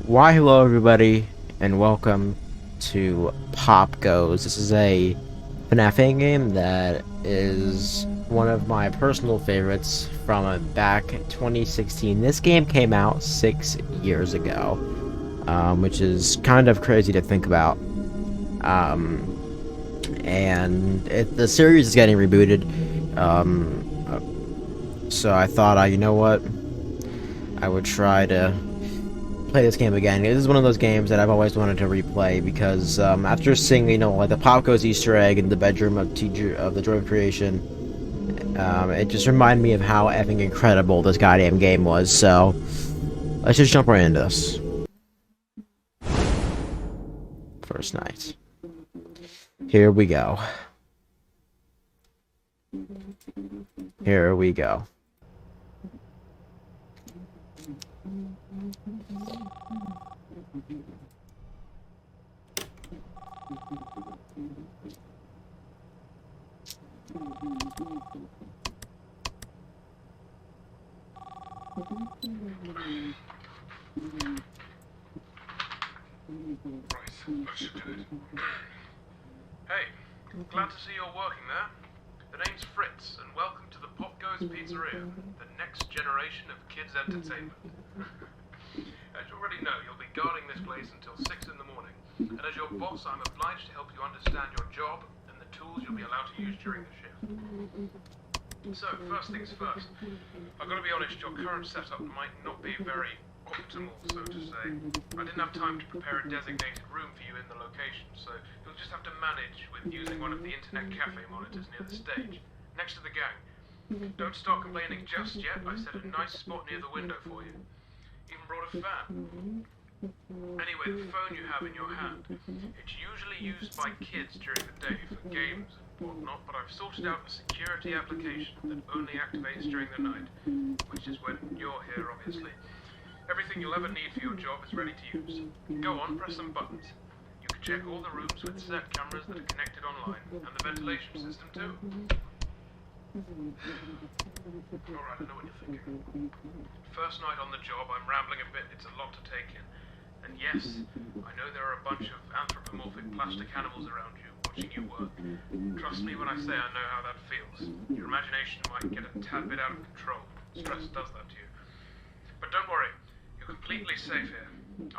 Why hello everybody and welcome to Popgoes. This is a FNAF game that is one of my personal favorites from back 2016. This game came out 6 years ago, which is kind of crazy to think about. And the series is getting rebooted, so I thought, you know what, I would try to play this game again. This is one of those games that I've always wanted to replay because after seeing, like the Popgoes Easter egg in the bedroom of the Joy of Creation, it just reminded me of how effing incredible this goddamn game was. So let's just jump right into this. First night. Here we go. Here we go. Hey, glad to see you're working there. The name's Fritz, and welcome to the Popgoes Pizzeria, the next generation of kids' entertainment. As you already know, you'll be guarding this place until 6 in the morning, and as your boss, I'm obliged to help you understand your job and the tools you'll be allowed to use during the shift. So, first things first, I've got to be honest, your current setup might not be very optimal, so to say. I didn't have time to prepare a designated room for you in the location, so you'll just have to manage with using one of the internet cafe monitors near the stage, next to the gang. Don't start complaining just yet, I set a nice spot near the window for you. Even brought a fan. Anyway, the phone you have in your hand, it's usually used by kids during the day for games and whatnot, but I've sorted out a security application that only activates during the night, which is when you're here, obviously. Everything you'll ever need for your job is ready to use. Go on, press some buttons. You can check all the rooms with set cameras that are connected online, and the ventilation system too. Alright, I know what you're thinking. First night on the job, I'm rambling a bit, it's a lot to take in. And yes, I know there are a bunch of anthropomorphic plastic animals around you, watching you work. Trust me when I say I know how that feels. Your imagination might get a tad bit out of control. Stress does that to you. But don't worry, you're completely safe here.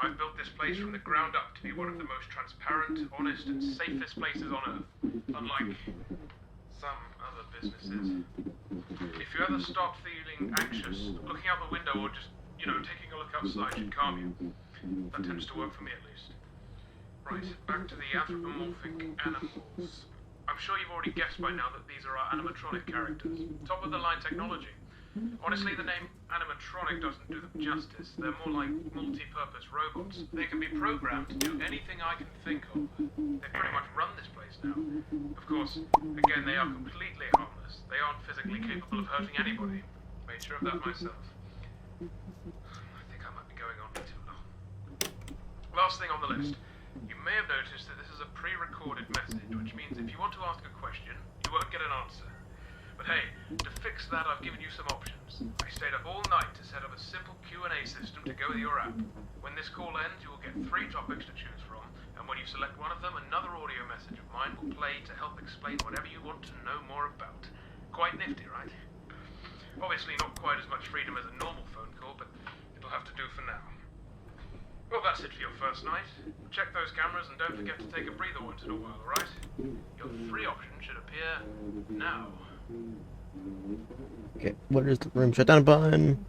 I've built this place from the ground up to be one of the most transparent, honest, and safest places on Earth. Unlike some other businesses. If you ever start feeling anxious, looking out the window or just, taking a look outside should calm you. That tends to work for me at least. Right, back to the anthropomorphic animals. I'm sure you've already guessed by now that these are our animatronic characters. Top of the line technology. Honestly, the name animatronic doesn't do them justice. They're more like multi-purpose robots. They can be programmed to do anything I can think of. They pretty much run this place now. Of course, again, they are completely harmless. They aren't physically capable of hurting anybody. Made sure of that myself. I think I might be going on for too long. Last thing on the list. You may have noticed that this is a pre-recorded message, which means if you want to ask a question, you won't get an answer. But hey, to fix that, I've given you some options. I stayed up all night to set up a simple Q&A system to go with your app. When this call ends, you will get 3 topics to choose from, and when you select one of them, another audio message of mine will play to help explain whatever you want to know more about. Quite nifty, right? Obviously not quite as much freedom as a normal phone call, but it'll have to do for now. Well, that's it for your first night. Check those cameras and don't forget to take a breather once in a while, alright? Your free option should appear now. Okay, what is the room shutdown button?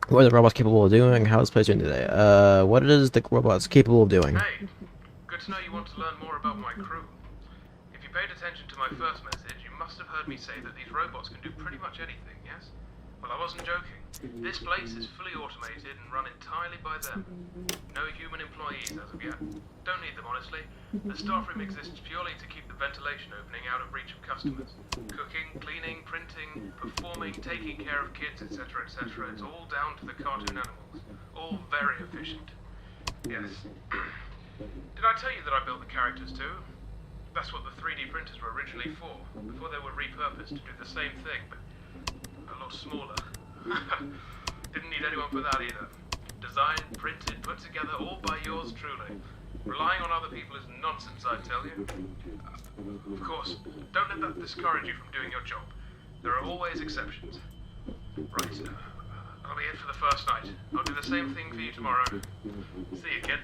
What are the robots capable of doing? How is this place doing today? What is the robots capable of doing? Hey, good to know you want to learn more about my crew. If you paid attention to my first message, you must have heard me say that these robots can do pretty much anything, yes? Well, I wasn't joking. This place is fully automated and run entirely by them. No human employees as of yet. Don't need them, honestly. The staff room exists purely to keep the ventilation opening out of reach of customers. Cooking, cleaning, printing, performing, taking care of kids, etc., etc. It's all down to the cartoon animals. All very efficient. Yes. Did I tell you that I built the characters too? That's what the 3D printers were originally for, before they were repurposed to do the same thing, but a lot smaller. Didn't need anyone for that either. designed, printed, put together all by yours truly. Relying on other people is nonsense, I tell you. Of course, don't let that discourage you from doing your job. There are always exceptions. Right, that'll be it for the first night. I'll do the same thing for you tomorrow. See you, kid.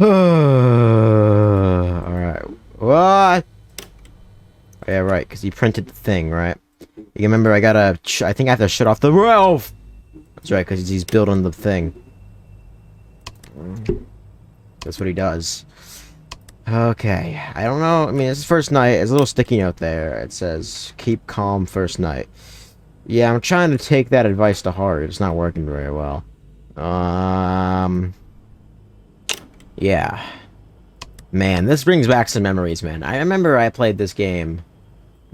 Alright. What? Yeah, right, because he printed the thing, right? You remember I think I have to shut off the roof! That's right, because he's building the thing. That's what he does. Okay, I don't know. I mean, this is first night. There's a little sticky note there. It says, keep calm first night. Yeah, I'm trying to take that advice to heart. It's not working very well. Yeah. Man, this brings back some memories, man. I remember I played this game,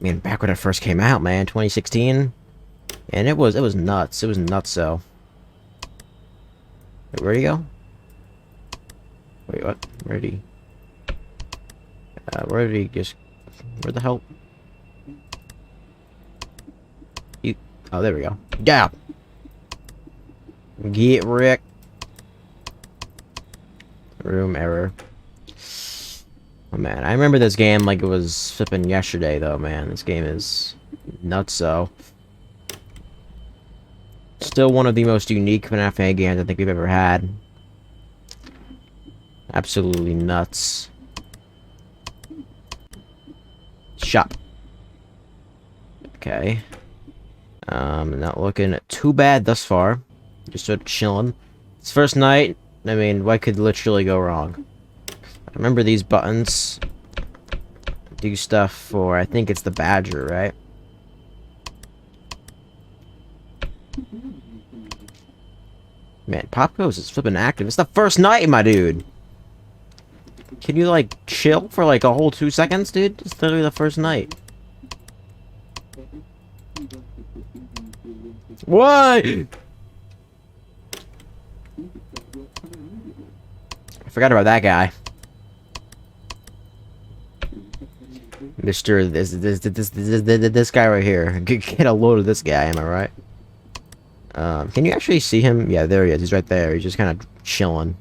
I mean, back when it first came out, man, 2016. And it was nuts. It was nutso. Wait, where'd he go? Wait, what? Where did he... where did he just... Where the hell... Oh, there we go. Yeah! Get wrecked. Room error. Oh, man. I remember this game like it was flipping yesterday, though, man. This game is nutso. Still one of the most unique FNAF games I think we've ever had. Absolutely nuts. Shot. Okay. Not looking too bad thus far. Just sort of chilling. It's first night. I mean, what could literally go wrong? I remember these buttons do stuff for, I think it's the badger, right? Man, Popgoes is flipping active. It's the first night, my dude! Can you, like, chill for, like, a whole 2 seconds, dude? It's literally the first night. What? I forgot about that guy. Mr. This guy right here. Get a load of this guy, am I right? Can you actually see him? Yeah, there he is. He's right there. He's just kind of chilling.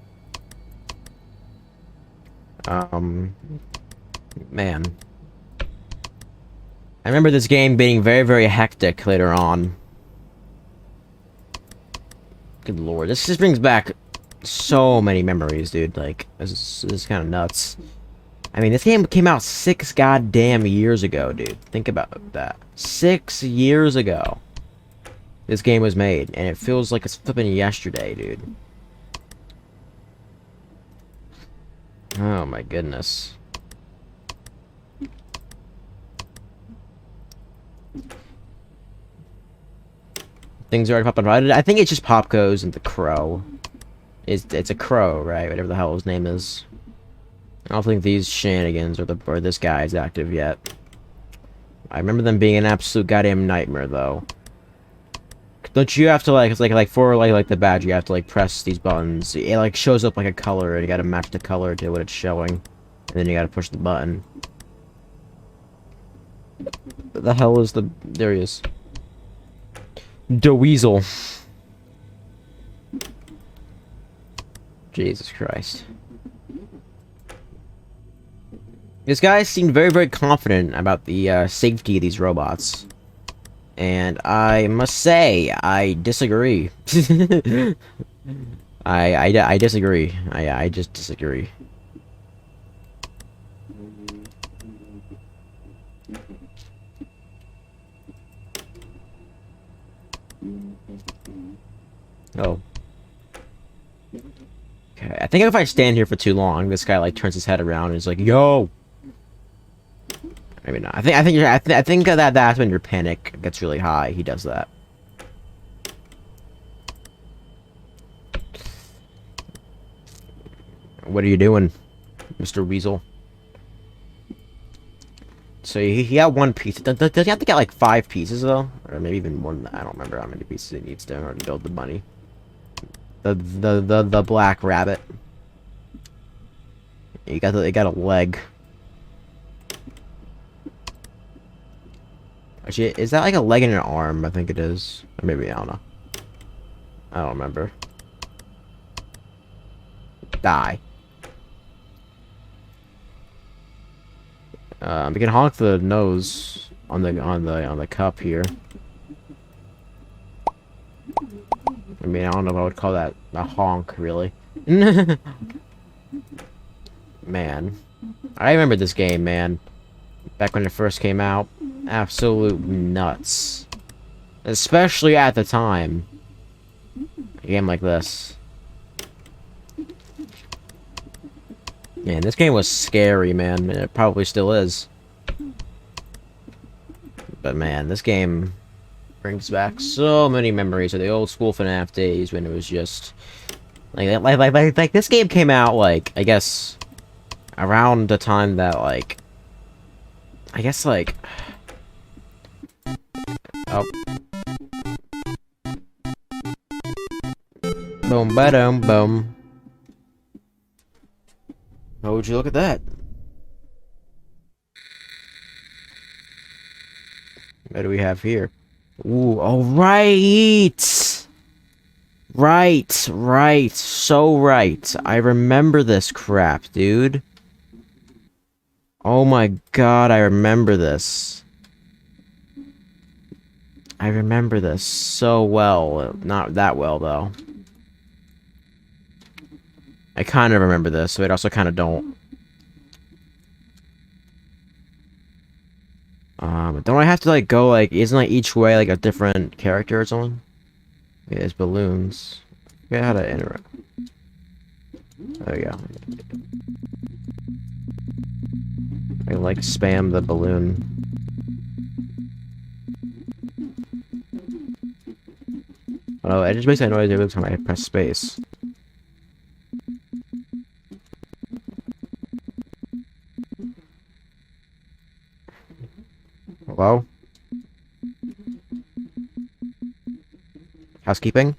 Man. I remember this game being very, very hectic later on. Good lord. This just brings back so many memories, dude. Like, this is kind of nuts. I mean, this game came out 6 goddamn years ago, dude. Think about that. 6 years ago. This game was made, and it feels like it's flipping yesterday, dude. Oh my goodness. Things are already popping right. I think it's just Popgoes and the crow. It's a crow, right? Whatever the hell his name is. I don't think these shenanigans or this guy is active yet. I remember them being an absolute goddamn nightmare, though. Don't you have to like? It's like for like the badge, you have to like press these buttons. It like shows up like a color, and you gotta match the color to what it's showing, and then you gotta push the button. What the hell is the? There he is. Weasel. Jesus Christ. This guy seemed very, very confident about the safety of these robots. And I must say, I disagree. I disagree. I just disagree. Oh. Okay, I think if I stand here for too long, this guy like turns his head around and is like, "Yo." Maybe not. I think that's when your panic gets really high. He does that. What are you doing, Mr. Weasel? So he got 1 piece. Does he have to get like 5 pieces though, or maybe even more than that? I don't remember how many pieces he needs to in order to build the bunny. The black rabbit. You got a leg. Actually, is that like a leg and an arm? I think it is. Or maybe, I don't know. I don't remember. Die. We can honk the nose on the cup here. I mean, I don't know if I would call that a honk, really. Man. I remember this game, man. Back when it first came out. Absolute nuts. Especially at the time. A game like this. Man, this game was scary, man. It probably still is. But man, this game brings back so many memories of the old school FNAF days when it was just like this game came out, like, I guess around the time that, like, I guess, like, oh, boom ba dum boom. Oh, would you look at that? What do we have here? Ooh, oh, right! Right. So right. I remember this crap, dude. Oh my god, I remember this. I remember this so well. Not that well, though. I kind of remember this, but I also kind of don't. Don't I have to, like, go, like, isn't, like, each way, like, a different character or something? Yeah, it's balloons. Forget how to enter it. There we go. I, like, spam the balloon. Oh, it just makes that noise every time I press space. Hello? Housekeeping?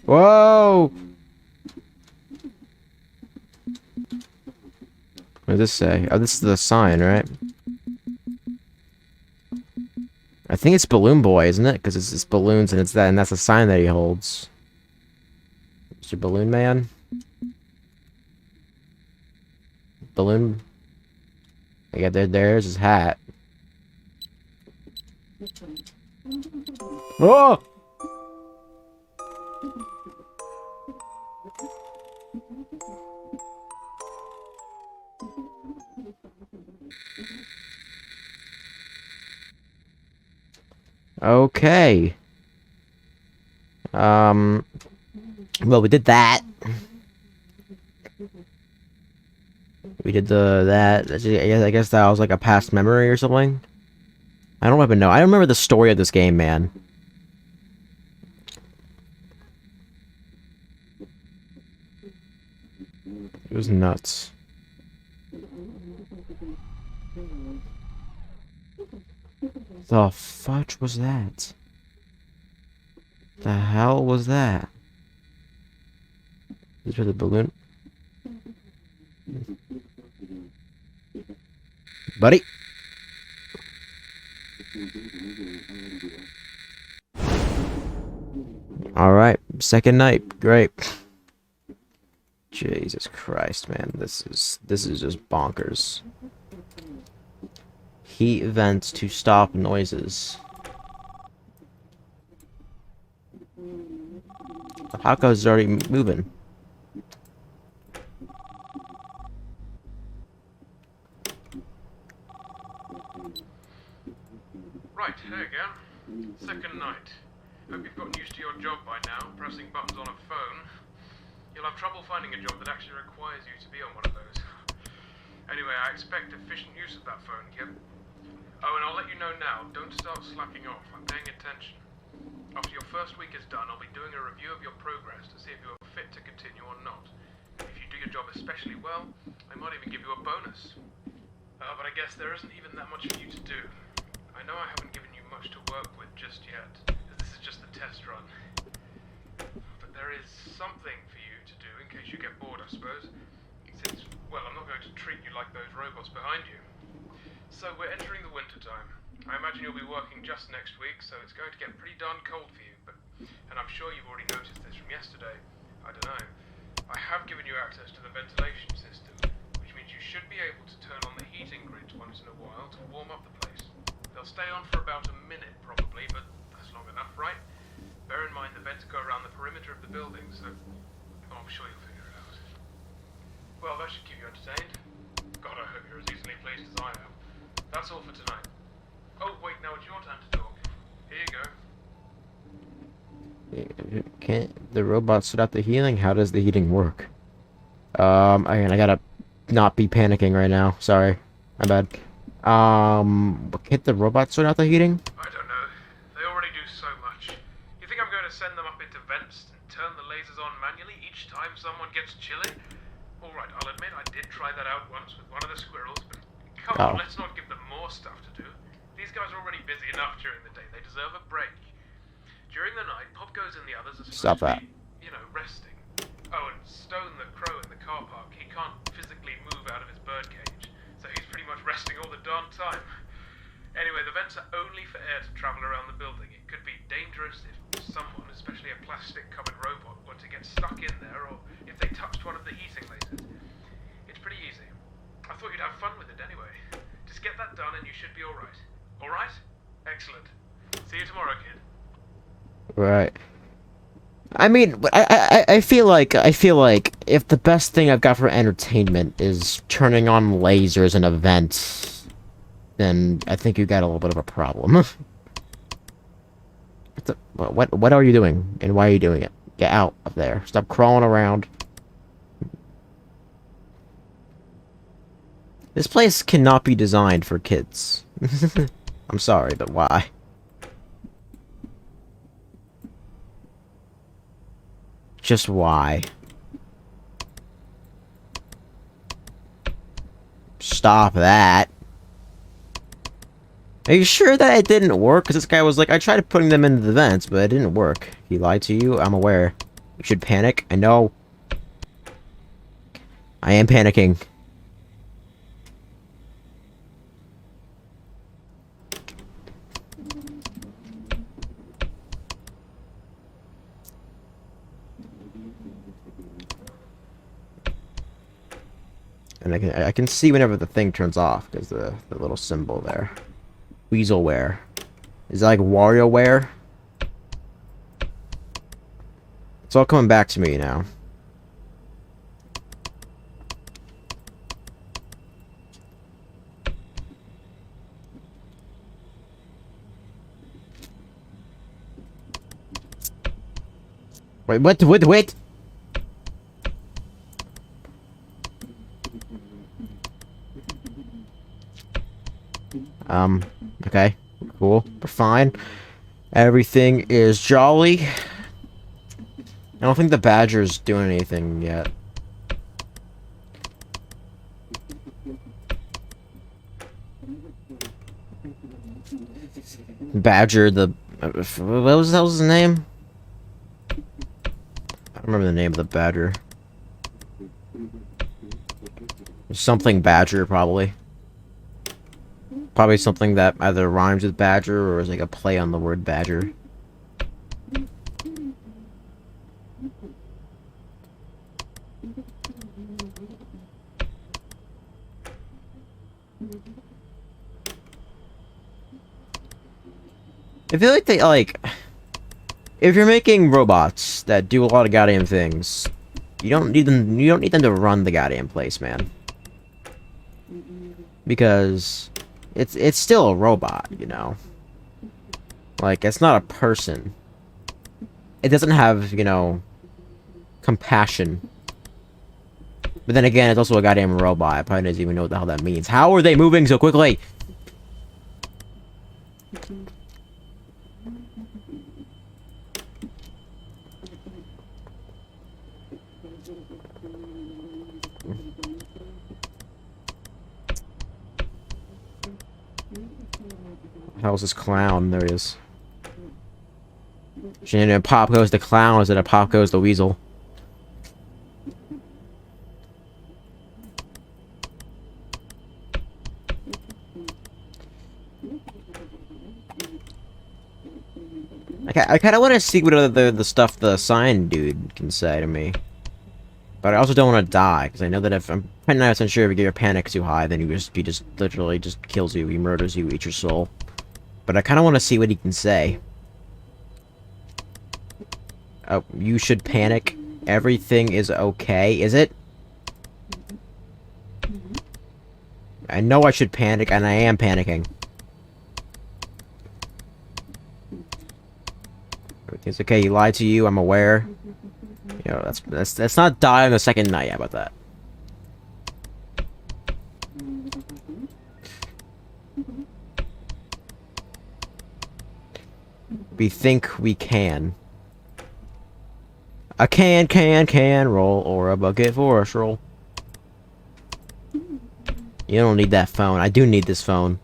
Whoa! What does this say? Oh, this is the sign, right? I think it's Balloon Boy, isn't it? Because it's balloons and it's that, and that's the sign that he holds. Mr. Balloon Man? Balloon? Yeah, there's his hat. Oh! Okay. Well, we did that. We did that. I guess that was like a past memory or something. I don't even know. I don't remember the story of this game, man. It was nuts. The fudge was that? The hell was that? This was the balloon. Buddy. Alright, second night. Great. Jesus Christ, man. This is just bonkers. Heat vents to stop noises. The Popgoes is already moving. Right, hey again. Second night. Hope you've gotten used to your job by now, pressing buttons on a phone. You'll have trouble finding a job that actually requires you to be on one of those. Anyway, I expect efficient use of that phone, Kip. Oh, and I'll let you know now, don't start slacking off. I'm paying attention. After your first week is done, I'll be doing a review of your progress to see if you are fit to continue or not. If you do your job especially well, I might even give you a bonus. But I guess there isn't even that much for you to do. I know I haven't given you much to work with just yet, as this is just the test run. But there is something for you to do in case you get bored, I suppose. Since, well, I'm not going to treat you like those robots behind you. So we're entering the winter time. I imagine you'll be working just next week, so it's going to get pretty darn cold for you, but and I'm sure you've already noticed this from yesterday. I don't know. I have given you access to the ventilation system, which means you should be able to turn on the heating grids once in a while to warm up the place. They'll stay on for about a minute, probably, but that's long enough, right? Bear in mind the vents go around the perimeter of the building, so I'm sure you'll figure it out. Well, that should keep you entertained. God, I hope you're as easily pleased as I am. That's all for tonight. Oh, wait, now it's your time to talk. Here you go. Can't the robot set out the heating? How does the heating work? Again, I gotta not be panicking right now. Sorry. My bad. Can't the robot sort out the heating? I don't know. They already do so much. You think I'm going to send them up into vents and turn the lasers on manually each time someone gets chilly? Alright, I'll admit I did try that out once with one of the squirrels, but come on, let's not give them more stuff to do. These guys are already busy enough during the day. They deserve a break. During the night, Popgoes and the others are supposed to be, you know, resting. Oh, and Stone the crow in the car park, he can't physically move out of his birdcage, so he's pretty much resting all the darn time. Anyway, the vents are only for air to travel around the building. It could be dangerous if someone, especially a plastic-covered robot, were to get stuck in there, or if they touched one of the heating lasers. It's pretty easy. I thought you'd have fun with it anyway. Just get that done and you should be alright. Alright? Excellent. See you tomorrow, kid. Right. I mean, I feel like if the best thing I've got for entertainment is turning on lasers in a vent, then I think you got a little bit of a problem. What are you doing, and why are you doing it? Get out of there. Stop crawling around. This place cannot be designed for kids. I'm sorry, but why? Just why? Stop that. Are you sure that it didn't work? Because this guy was like, I tried putting them into the vents, but it didn't work. He lied to you? I'm aware. You should panic. I know. I am panicking. And I can see whenever the thing turns off, because the little symbol there. Weaselware. Is it like WarioWare? It's all coming back to me now. Wait, wait! Okay. Cool. We're fine. Everything is jolly. I don't think the badger's doing anything yet. Badger, what was his name? I don't remember the name of the badger. Something badger, probably. Probably something that either rhymes with badger or is like a play on the word badger. I feel like if you're making robots that do a lot of goddamn things, you don't need them to run the goddamn place, man. Because it's still a robot, you know. Like, it's not a person. It doesn't have, you know, compassion. But then again, it's also a goddamn robot. It probably doesn't even know what the hell that means. How are they moving so quickly? How's this clown? There he is. And Popgoes the clown instead of Popgoes the weasel. I kind of want to see what the stuff the sign dude can say to me. But I also don't want to die, because I know that if I'm 99% sure if you get your panic too high, then he just literally just kills you. He murders you, eats your soul. But I kind of want to see what he can say. Oh, you should panic. Everything is okay, is it? I know I should panic, and I am panicking. Everything's okay. He lied to you. I'm aware. You know, that's not die on the second night. How about that? We think we can. A can roll, or a bucket for a stroll. You don't need that phone. I do need this phone.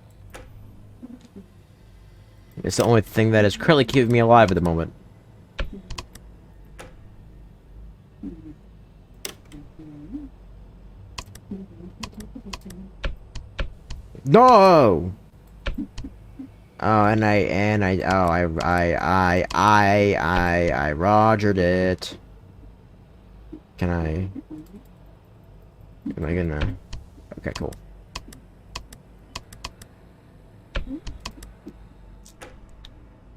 It's the only thing that is currently keeping me alive at the moment. No! Oh, and I rogered it. Am I gonna... Okay, cool.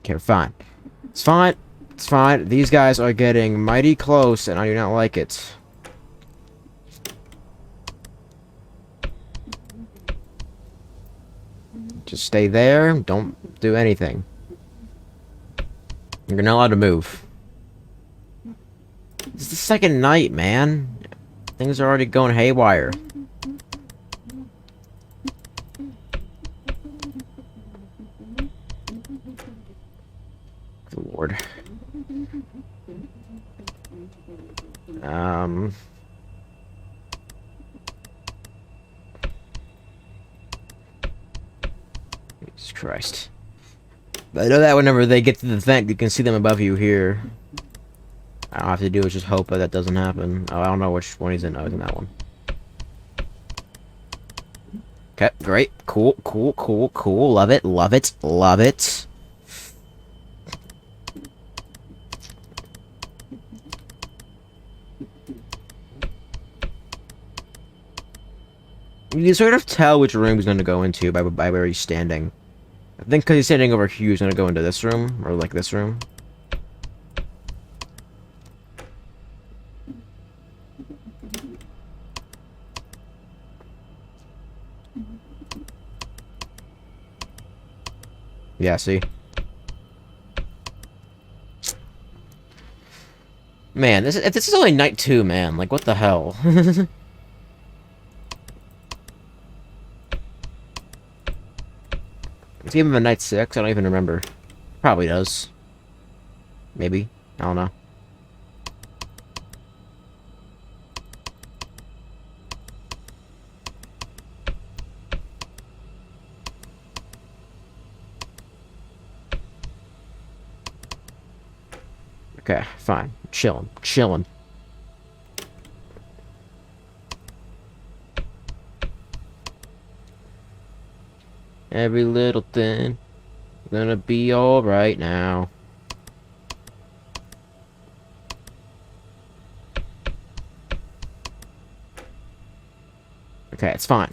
Okay, fine. It's fine. It's fine. These guys are getting mighty close, and I do not like it. Just stay there. Don't do anything. You're not allowed to move. It's the second night, man. Things are already going haywire. Good Lord. Jesus Christ. But I know that whenever they get to the vent, you can see them above you here. All I have to do is just hope that doesn't happen. Oh, I don't know which one he's in. Oh, he's in that one. Okay, great. Cool, cool, cool, cool. Love it, love it, love it. You can sort of tell which room he's going to go into by where he's standing. I think because he's standing over here, he's going to go into this room, or like this room. Yeah, see? Man, this is only night 2, man. Like, what the hell? Does he give him a night 6? I don't even remember. Probably does. Maybe. I don't know. Okay, fine. Chilling. Chilling. Every little thing gonna be alright now. Okay, it's fine.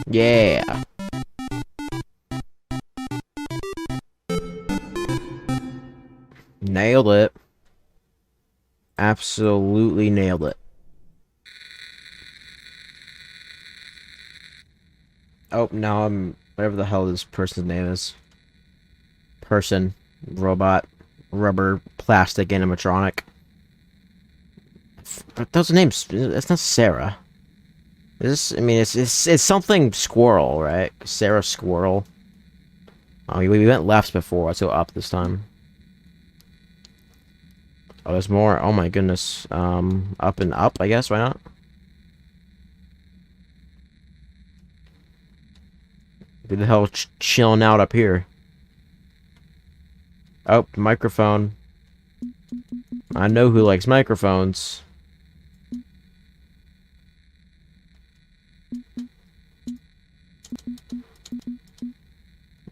Yeah. Nailed it. Absolutely nailed it. Oh, now I'm... Whatever the hell this person's name is. Person. Robot. Rubber. Plastic. Animatronic. Those names... It's not Sarah. Is this... I mean, it's something Squirrel, right? Sarah Squirrel. Oh, we went left before. Let's go up this time. Oh, there's more. Oh my goodness. Up and up, I guess. Why not? Who the hell chilling out up here? Oh, microphone. I know who likes microphones.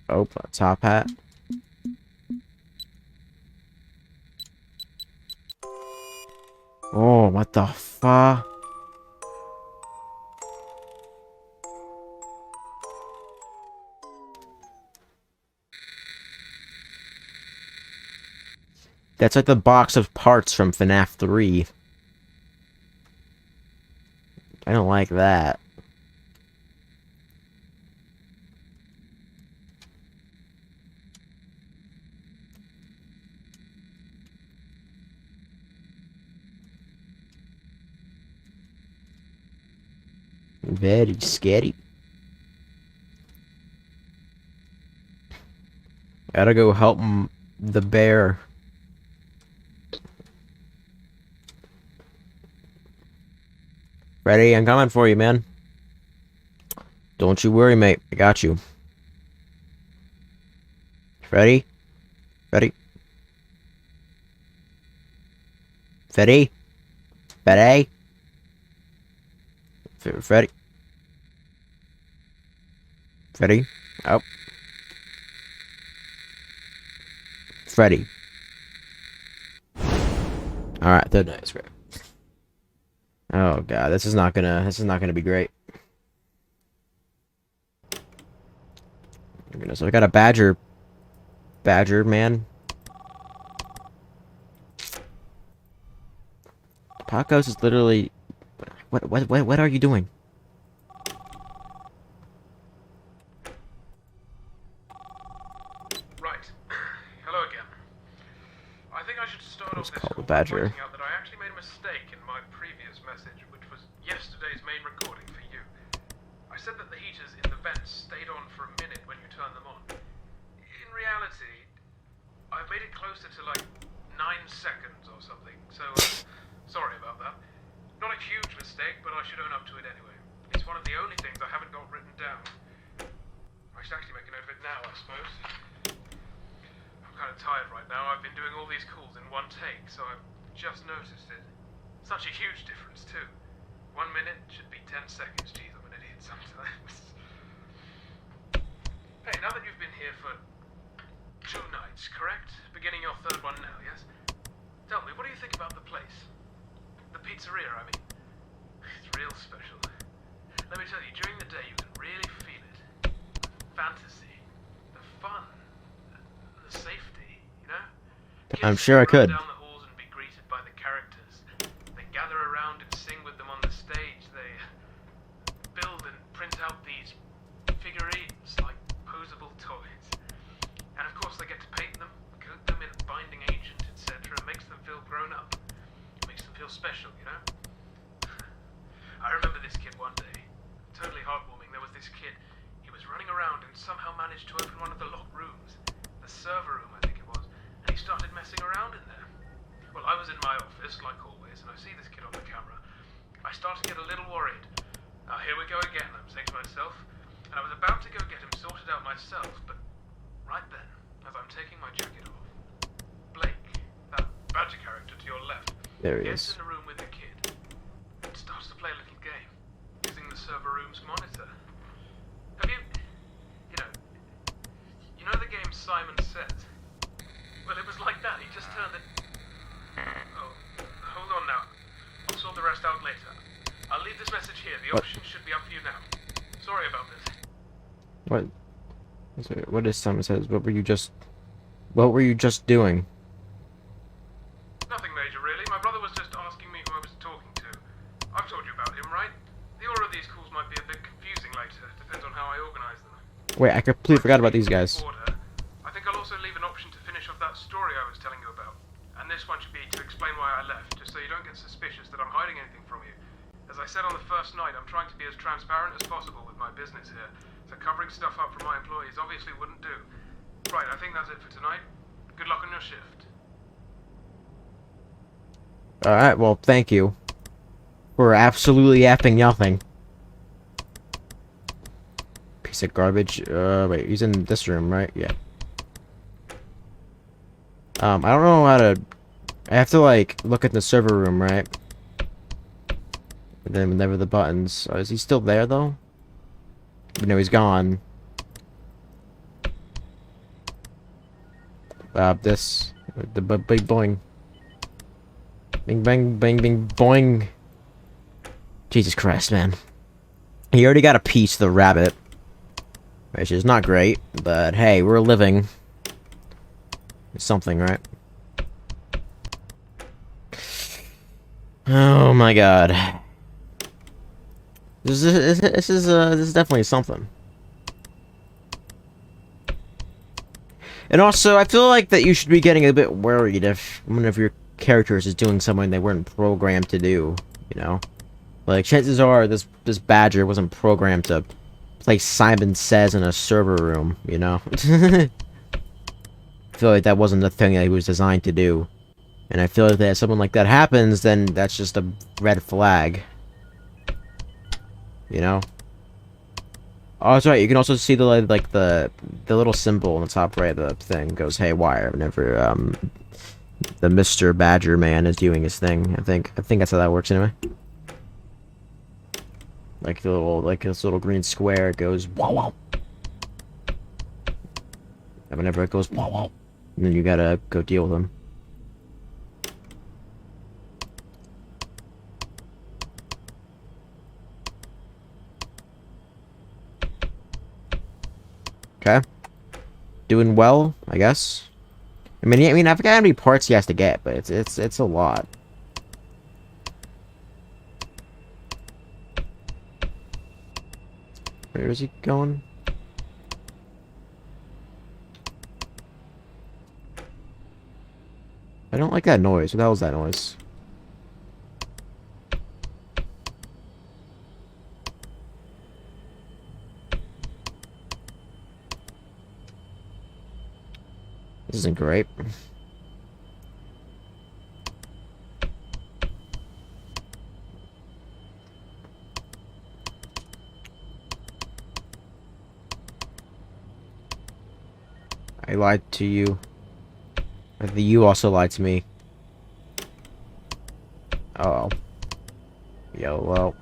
Oh, a top hat. Oh, what the fuck? That's like the box of parts from FNAF 3. I don't like that. Very scary. Gotta go help the bear. Ready? I'm coming for you, man. Don't you worry, mate. I got you. Ready? Ready? Ready? Ready? Ready? Ready? Oh. Freddy. Alright, third night, great. Oh god, this is not gonna be great. So I got a badger man. Popgoes is literally what are you doing? Right. Hello again. I think I should start Let's off this call the call by badger. pointing out that I actually made a mistake in my previous message, which was yesterday's main recording for you. I said that the heaters in the vents stayed on for a minute when you turned them on. In reality, I've made it closer to like 9 seconds or something, so sorry about that. Not a huge mistake, but I should own up to it anyway. It's one of the only things I haven't got written down. I should actually make a note of it now, I suppose. I'm kind of tired right now. I've been doing all these calls in one take, so I've just noticed it. Such a huge difference, too. 1 minute should be 10 seconds. Jeez, I'm an idiot sometimes. Hey, now that you've been here for 2 nights, correct? Beginning your 3rd one now, yes? Tell me, what do you think about the place? The pizzeria, I mean. It's real special. Let me tell you, during the day you can really feel it. Fantasy. The fun. The safety, you know? I'm Kids sure I run could. down the halls and be greeted by the characters. They gather around and sing with them on the stage. They build and print out these figurines like posable toys. And of course they get to paint them, coat them in a binding agent, etc. Makes them feel grown up. Makes them feel special, you know? I remember this kid one day. Totally heartwarming. There was this kid. He was running around and somehow managed to open one of the locked rooms. The server room, I think it was. And he started messing around in there. Well, I was in my office, like always, and I see this kid on the camera. I start to get a little worried. Now, here we go again, I'm saying to myself. And I was about to go get him sorted out myself, but right then, as I'm taking my jacket off, Blake, that badger character to your left, There he gets is. in the room with the kid and starts to play a little game using the server room's monitor. Have you know the game Simon Says? Well, it was like that. He just turned it. Oh, hold on now. I'll sort the rest out later. I'll leave this message here. The What? options should be up for you now. Sorry about this. What? What is someone says? What were you just doing? Nothing major, really. My brother was just asking me who I was talking to. I've told you about him, right? The order of these calls might be a bit confusing later. Depends on how I organize them. Wait, I completely forgot about these guys. Order. I think I'll also leave an option to finish off that story I was telling you about. And this one should be to explain why I left, just so you don't get suspicious that I'm hiding anything from you. As I said on the first night, I'm trying to be as transparent as possible with my business here, so covering stuff up from my employees obviously wouldn't do. Right, I think that's it for tonight. Good luck on your shift. Alright, well, thank you. For absolutely effing nothing. Piece of garbage. Wait, he's in this room, right? Yeah. I don't know how to... I have to, like, look at the server room, right? And then whenever the buttons... Oh, is he still there, though? No, he's gone. This... The big boing. Bing, bang, bang, bing, boing. Jesus Christ, man. He already got a piece of the rabbit. Which is not great, but hey, we're living. It's something, right? Oh my god. This is definitely something. And also, I feel like that you should be getting a bit worried if one of your characters is doing something they weren't programmed to do, you know? Like, chances are this badger wasn't programmed to play Simon Says in a server room, you know? I feel like that wasn't the thing that he was designed to do. And I feel like that if something like that happens, then that's just a red flag. You know? Oh, that's right. You can also see the like the little symbol on the top right of the thing goes haywire whenever the Mr. Badger man is doing his thing. I think that's how that works anyway. Like the little this little green square, it goes wow wow. And whenever it goes wow wow, and then you gotta go deal with him. Okay. Doing well, I guess. I mean, I forgot how many parts he has to get, but it's a lot. Where is he going? I don't like that noise. What the hell is that noise? This isn't great. I lied to you. I think you also lied to me. Oh. Yo, well.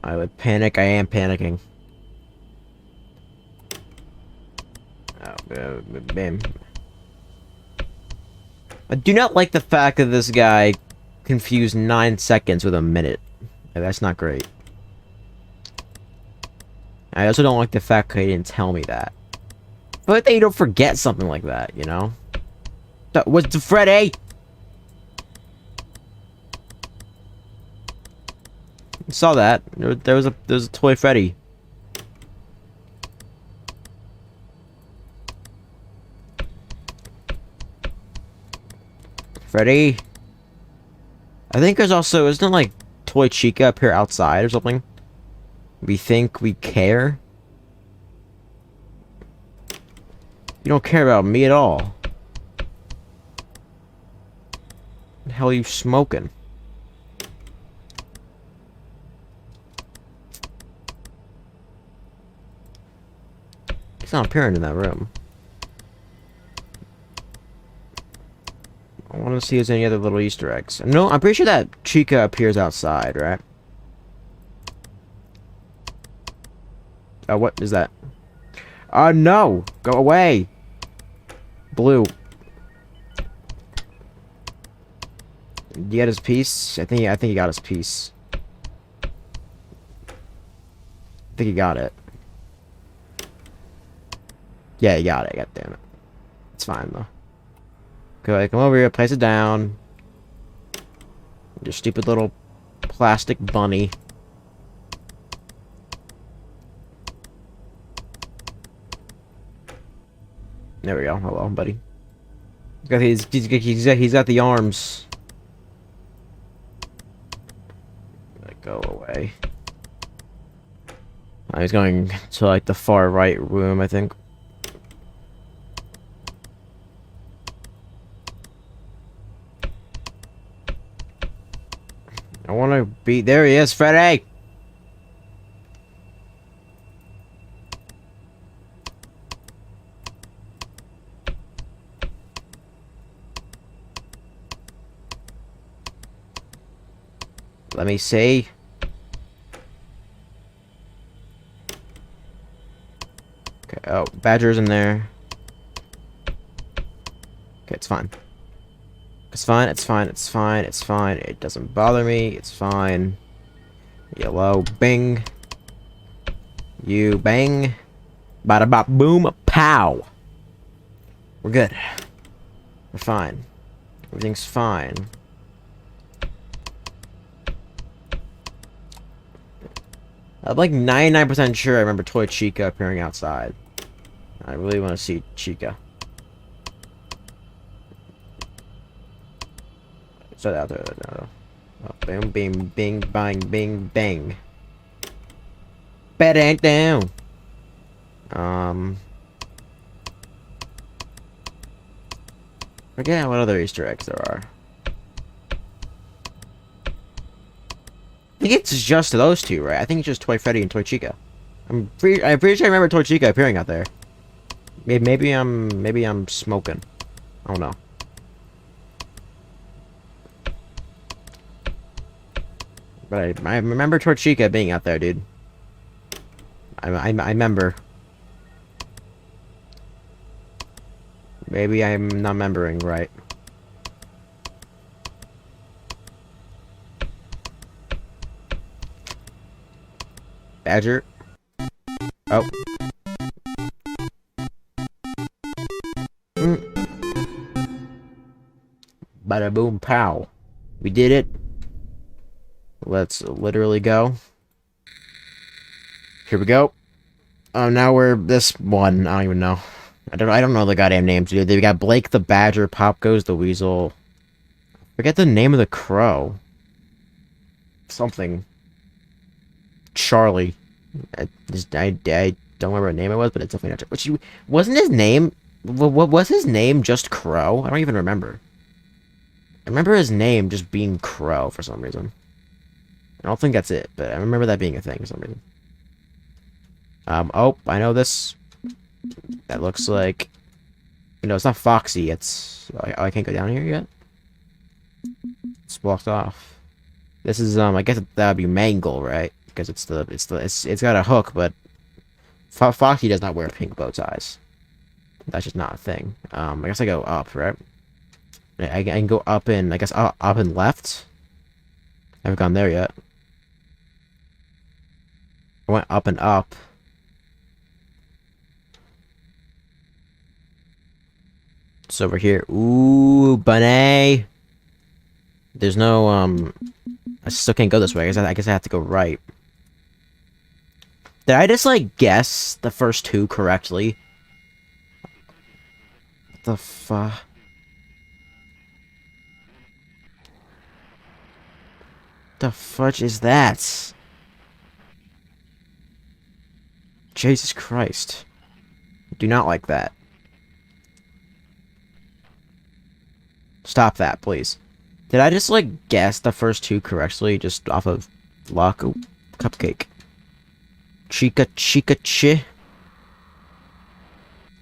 I would panic. I am panicking. Bam. I do not like the fact that this guy confused 9 seconds with a minute. That's not great. I also don't like the fact that he didn't tell me that. But they don't forget something like that, you know? What's the Freddy? I saw that. There was a toy Freddy. Freddy. I think there's also, isn't it like Toy Chica up here outside or something? We think we care? You don't care about me at all. What the hell are you smoking? He's not appearing in that room. I want to see if there's any other little Easter eggs. No, I'm pretty sure that Chica appears outside, right? Oh, what is that? No! Go away! Blue. Did he get his piece? I think he got his piece. I think he got it. Yeah, he got it. God damn it. It's fine though. Okay, come over here, place it down. Your stupid little plastic bunny. There we go. Hello, buddy. He's got the arms. Go away. He's going to like the far right room, I think. I want to be there. He is, Freddy. Let me see. Okay, oh, Badger's in there. Okay, it's fine. It's fine, it's fine, it's fine, it's fine. It doesn't bother me, it's fine. Yellow, bing. You bang. Bada bop boom, pow. We're good. We're fine. Everything's fine. I'm like 99% sure I remember Toy Chica appearing outside. I really want to see Chica. So out there. No. Oh, boom, bing, bing, bang, bing, bang. Bad ain't down. Forget what other Easter eggs there are. I think it's just those two, right? I think it's just Toy Freddy and Toy Chica. I'm pretty sure I remember Toy Chica appearing out there. Maybe I'm smoking. I don't know. But I remember Toy Chica being out there, dude. I remember. Maybe I'm not remembering right. Badger. Oh. Bada boom pow. We did it. Let's literally go. Here we go. Oh, now we're this one. I don't even know. I don't know the goddamn names, dude. They got Blake the Badger, Popgoes the Weasel. Forget the name of the crow. Something. Charlie. I don't remember what name it was, but it's definitely not. Which wasn't his name? What was his name? Just Crow? I don't even remember. I remember his name just being Crow for some reason. I don't think that's it, but I remember that being a thing for some reason. Oh, I know this. That looks like... You know, it's not Foxy, it's... Oh, I can't go down here yet? It's blocked off. This is, I guess that would be Mangle, right? Because it's got a hook, but... Foxy does not wear pink bow ties. That's just not a thing. I guess I go up, right? I can go up and... I guess up and left? I haven't gone there yet. I went up and up. It's over here. Ooh, bunny. There's no, I still can't go this way. I guess I have to go right. Did I just, like, guess the first two correctly? What the fuck? The fudge is that? Jesus Christ. Do not like that. Stop that, please. Did I just, like, guess the first two correctly just off of luck? Ooh, cupcake. Chica, chica, chi.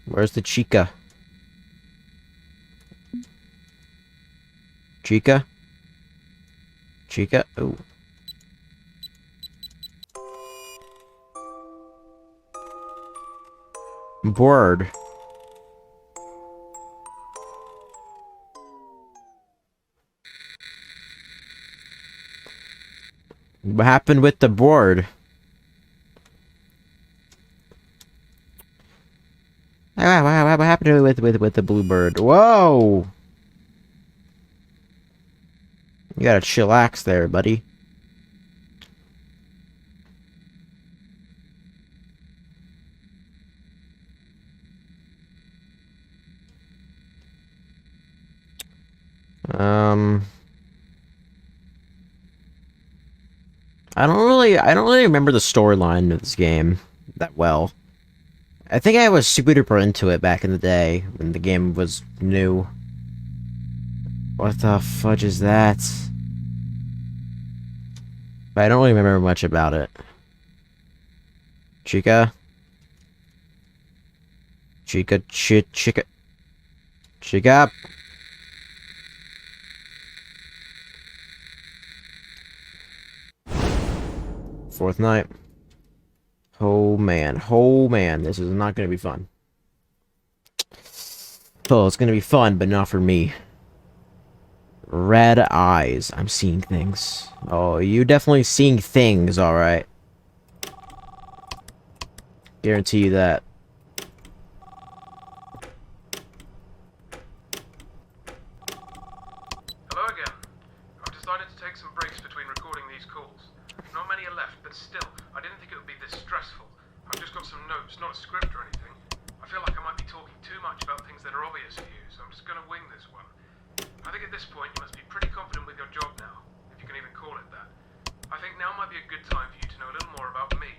Where's the chica? Chica? Chica? Ooh. Bored. What happened with the board? What happened with the bluebird? Whoa! You gotta chillax there, buddy. I don't really remember the storyline of this game that well. I think I was super duper into it back in the day when the game was new. What the fudge is that? But I don't really remember much about it. Chica? Chica, chica. Chica? Fourth night. Oh man, this is not gonna be fun. Oh, it's gonna be fun, but not for me. Red eyes. I'm seeing things. Oh, you definitely seeing things, alright. Guarantee you that. Hello again. I've decided to take some breaks between recording these calls. Not many are left, but still, I didn't think it would be this stressful. I've just got some notes, not a script or anything. I feel like I might be talking too much about things that are obvious for you, so I'm just gonna wing this one. I think at this point you must be pretty confident with your job now, if you can even call it that. I think now might be a good time for you to know a little more about me.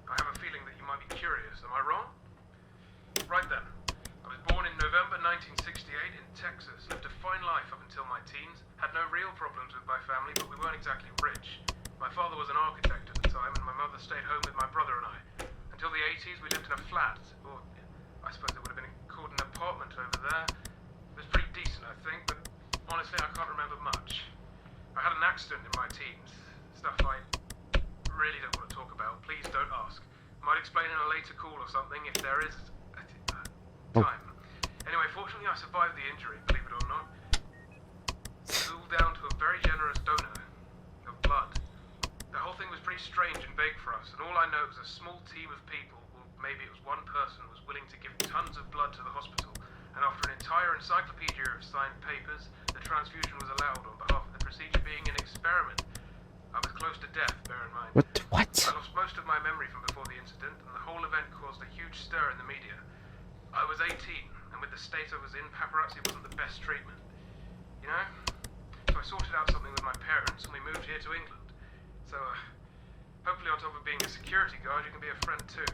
I have a feeling that you might be curious, am I wrong? Right then. I was born in November 1968 in Texas, lived a fine life up until my teens, had no real problems with my family, but we weren't exactly rich. My father was an architect at the time, and my mother stayed home with my brother and I. Until the 80s, we lived in a flat, or I suppose it would have been called an apartment over there. It was pretty decent, I think, but honestly, I can't remember much. I had an accident in my teens, stuff I really don't want to talk about. Please don't ask. Might explain in a later call or something if there is time. Anyway, fortunately I survived the injury, believe it or not. It was all down to a very generous donor of blood. The whole thing was pretty strange and vague for us, and all I know is a small team of people, or maybe it was one person, was willing to give tons of blood to the hospital, and after an entire encyclopedia of signed papers, the transfusion was allowed on behalf of the procedure being an experiment. I was close to death, bear in mind. What? I lost most of my memory from before the incident, and the whole event caused a huge stir in the media. I was 18, and with the state I was in, paparazzi wasn't the best treatment. You know? So I sorted out something with my parents, and we moved here to England. So, hopefully on top of being a security guard, you can be a friend too.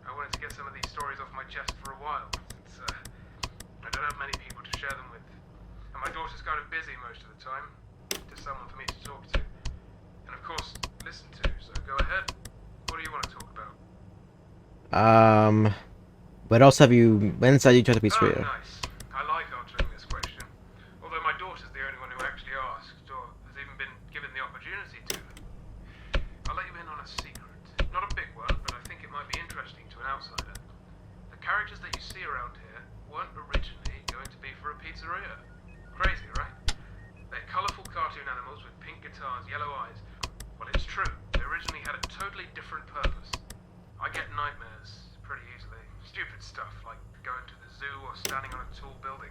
I wanted to get some of these stories off my chest for a while, since I don't have many people to share them with. And my daughter's kind of busy most of the time. Just someone for me to talk to. And of course, listen to, so go ahead. What do you want to talk about? What else have you... When inside you tried to be Oh, straight? nice. I like answering this question. Although my daughter's the only one who actually asked, or has even been given the opportunity to. I'll let you in on a secret. Not a big one, but I think it might be interesting to an outsider. The characters that you see around here weren't originally going to be for a pizzeria. Crazy, right? They're colourful cartoon animals with pink guitars, yellow eyes. Well, it's true. They originally had a totally different purpose. I get nightmares pretty easily. Stupid stuff, like going to the zoo or standing on a tall building.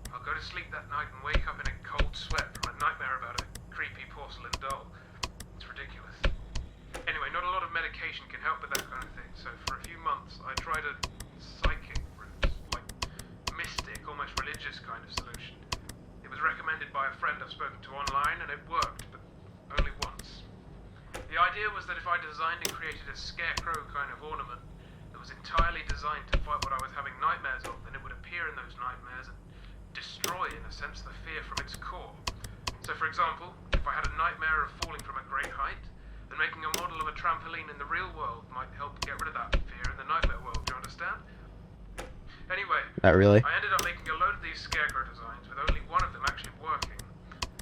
I'll go to sleep that night and wake up in a cold sweat from a nightmare about a creepy porcelain doll. It's ridiculous. Anyway, not a lot of medication can help with that kind of thing, so for a few months I tried a psychic route, like mystic, almost religious kind of solution. It was recommended by a friend I've spoken to online, and it worked, but only once. The idea was that if I designed and created a scarecrow kind of ornament that was entirely designed to fight what I was having nightmares of, then it would appear in those nightmares and destroy, in a sense, the fear from its core. So, for example, if I had a nightmare of falling from a great height, then making a model of a trampoline in the real world might help get rid of that fear in the nightmare world, do you understand? Anyway, Not really. I ended up making a load of these scarecrow designs with only one of them actually working.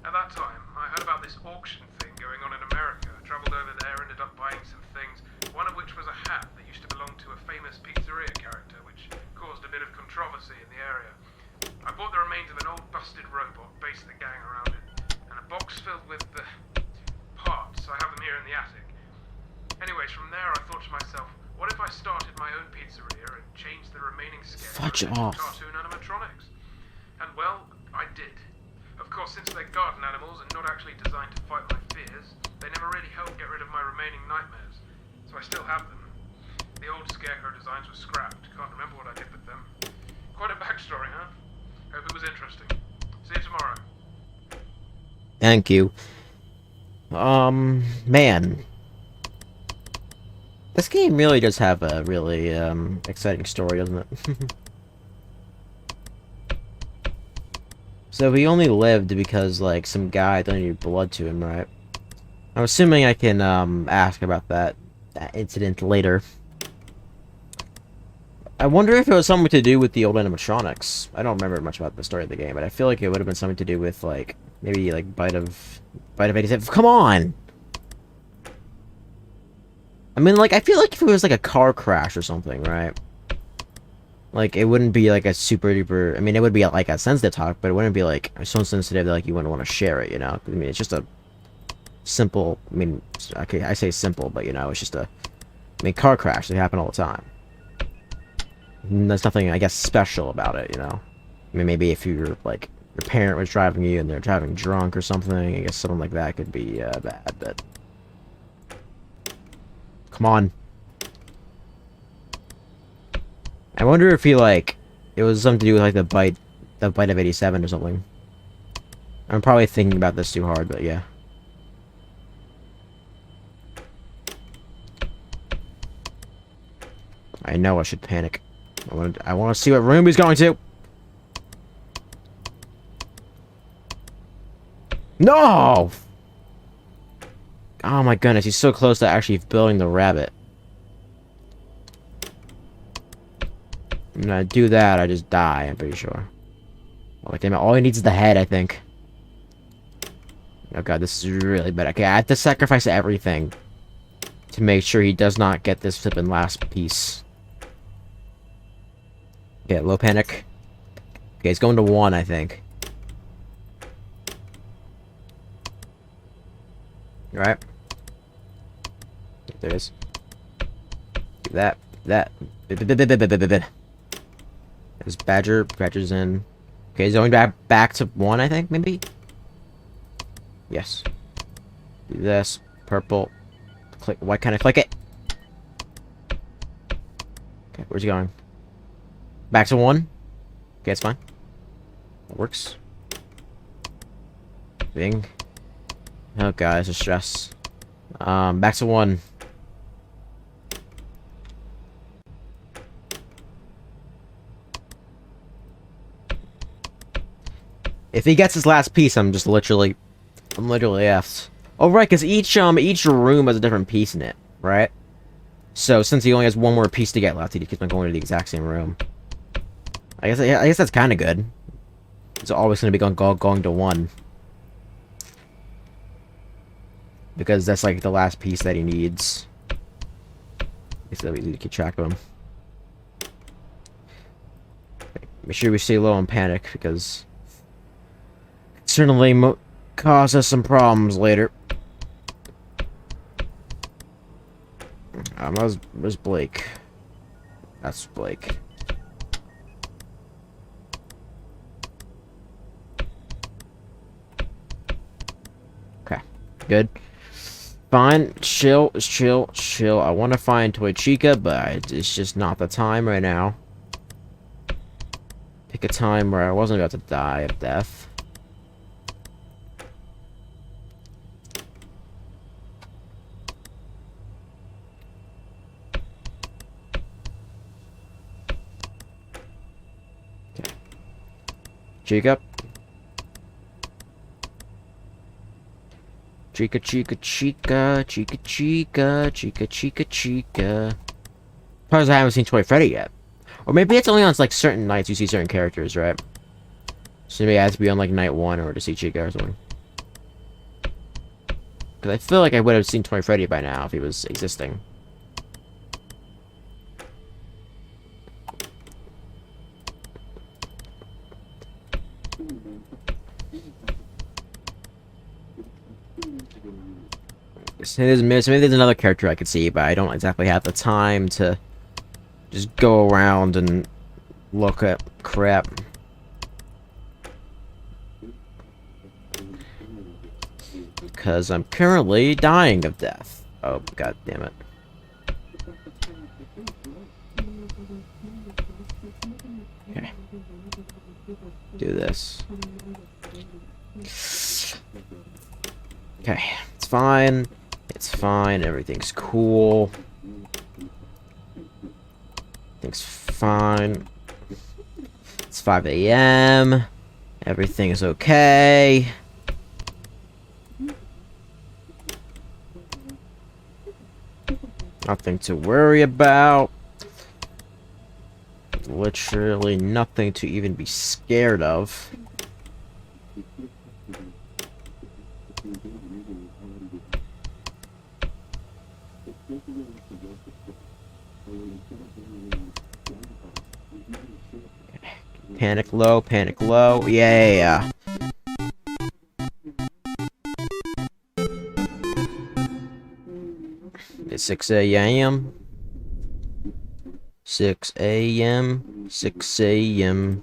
At that time, I heard about this auction thing going on in America. I travelled over there, ended up buying some things, one of which was a hat that used to belong to a famous pizzeria character, which caused a bit of controversy in the area. I bought the remains of an old busted robot, based the gang around it, and a box filled with the parts. I have them here in the attic. Anyways, from there I thought to myself, what if I started my own pizzeria and changed the remaining Fudge scarecrows into off. cartoon animatronics? And well, I did. Of course, since they're garden animals and not actually designed to fight my fears, they never really helped get rid of my remaining nightmares. So I still have them. The old scarecrow designs were scrapped. Can't remember what I did with them. Quite a backstory, huh? Hope it was interesting. See you tomorrow. Thank you. Man. This game really does have a really, exciting story, doesn't it? So he only lived because, like, some guy donated blood to him, right? I'm assuming I can, ask about that incident later. I wonder if it was something to do with the old animatronics. I don't remember much about the story of the game, but I feel like it would have been something to do with, like, maybe, like, Bite of 87. Come on! I mean, like, I feel like if it was, like, a car crash or something, right? Like, it wouldn't be like a super duper. I mean, it would be like a sensitive talk, but it wouldn't be like so sensitive that like you wouldn't want to share it. You know, I mean, it's just a simple. I mean, okay, I say simple, but you know, it's just a. I mean, car crash. They happen all the time. And there's nothing, I guess, special about it. You know, I mean, maybe if you're like your parent was driving you and they're driving drunk or something, I guess something like that could be bad. But come on. I wonder if he like it was something to do with like the bite of 87 or something. I'm probably thinking about this too hard, but yeah. I know I should panic. I want to see what room he's going to. No! Oh my goodness, he's so close to actually building the rabbit. When I do that, I just die, I'm pretty sure. Like, damn it, all he needs is the head, I think. Oh god, this is really bad. Okay, I have to sacrifice everything to make sure he does not get this flippin' last piece. Okay, low panic. Okay, it's going to 1, I think. Alright. There it is. Do that. There's Badger. Badger's in. Okay, he's going back to 1, I think, maybe? Yes. Do this. Purple. Click. Why can't I click it? Okay, where's he going? Back to 1? Okay, it's fine. That works. Bing. Oh god, it's a stress. Back to 1. If he gets his last piece, I'm literally effed. Oh right, because each room has a different piece in it, right? So since he only has one more piece to get left, he keeps on going to the exact same room. I guess that's kind of good. It's always going to be going to 1. Because that's like the last piece that he needs. So we need to keep track of him. Make sure we stay low on panic, because it certainly cause us some problems later. Where's Blake? That's Blake. Okay, good. Fine, chill. I want to find Toy Chica, but it's just not the time right now. Pick a time where I wasn't about to die of death. Okay. Chica. Chica. Probably I haven't seen Toy Freddy yet. Or maybe it's only on like certain nights you see certain characters, right? So maybe it has to be on like night 1 or to see Chica or something. Because I feel like I would have seen Toy Freddy by now if he was existing. So maybe there's another character I could see, but I don't exactly have the time to just go around and look at crap. Because I'm currently dying of death. Oh, god damn it. Okay. Do this. Okay, it's fine. It's fine. Everything's cool. Everything's fine. It's 5 a.m. Everything is okay. Nothing to worry about. Literally nothing to even be scared of. Panic low, panic low. Yeah. It's 6 a.m. 6 a.m. 6 a.m.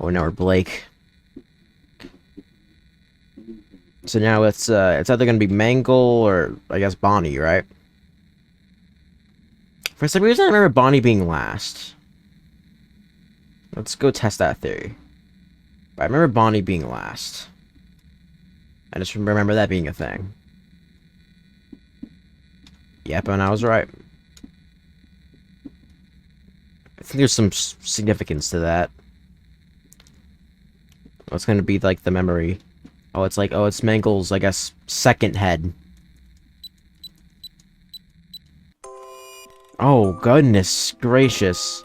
Oh, now we're Blake. So now it's either gonna be Mangle or I guess Bonnie, right? For some reason I remember Bonnie being last. Let's go test that theory. I remember Bonnie being last. I just remember that being a thing. Yep, and I was right. I think there's some significance to that. What's gonna be like the memory? Oh, it's like, oh, it's Mangle's, I guess, second head. Oh, goodness gracious.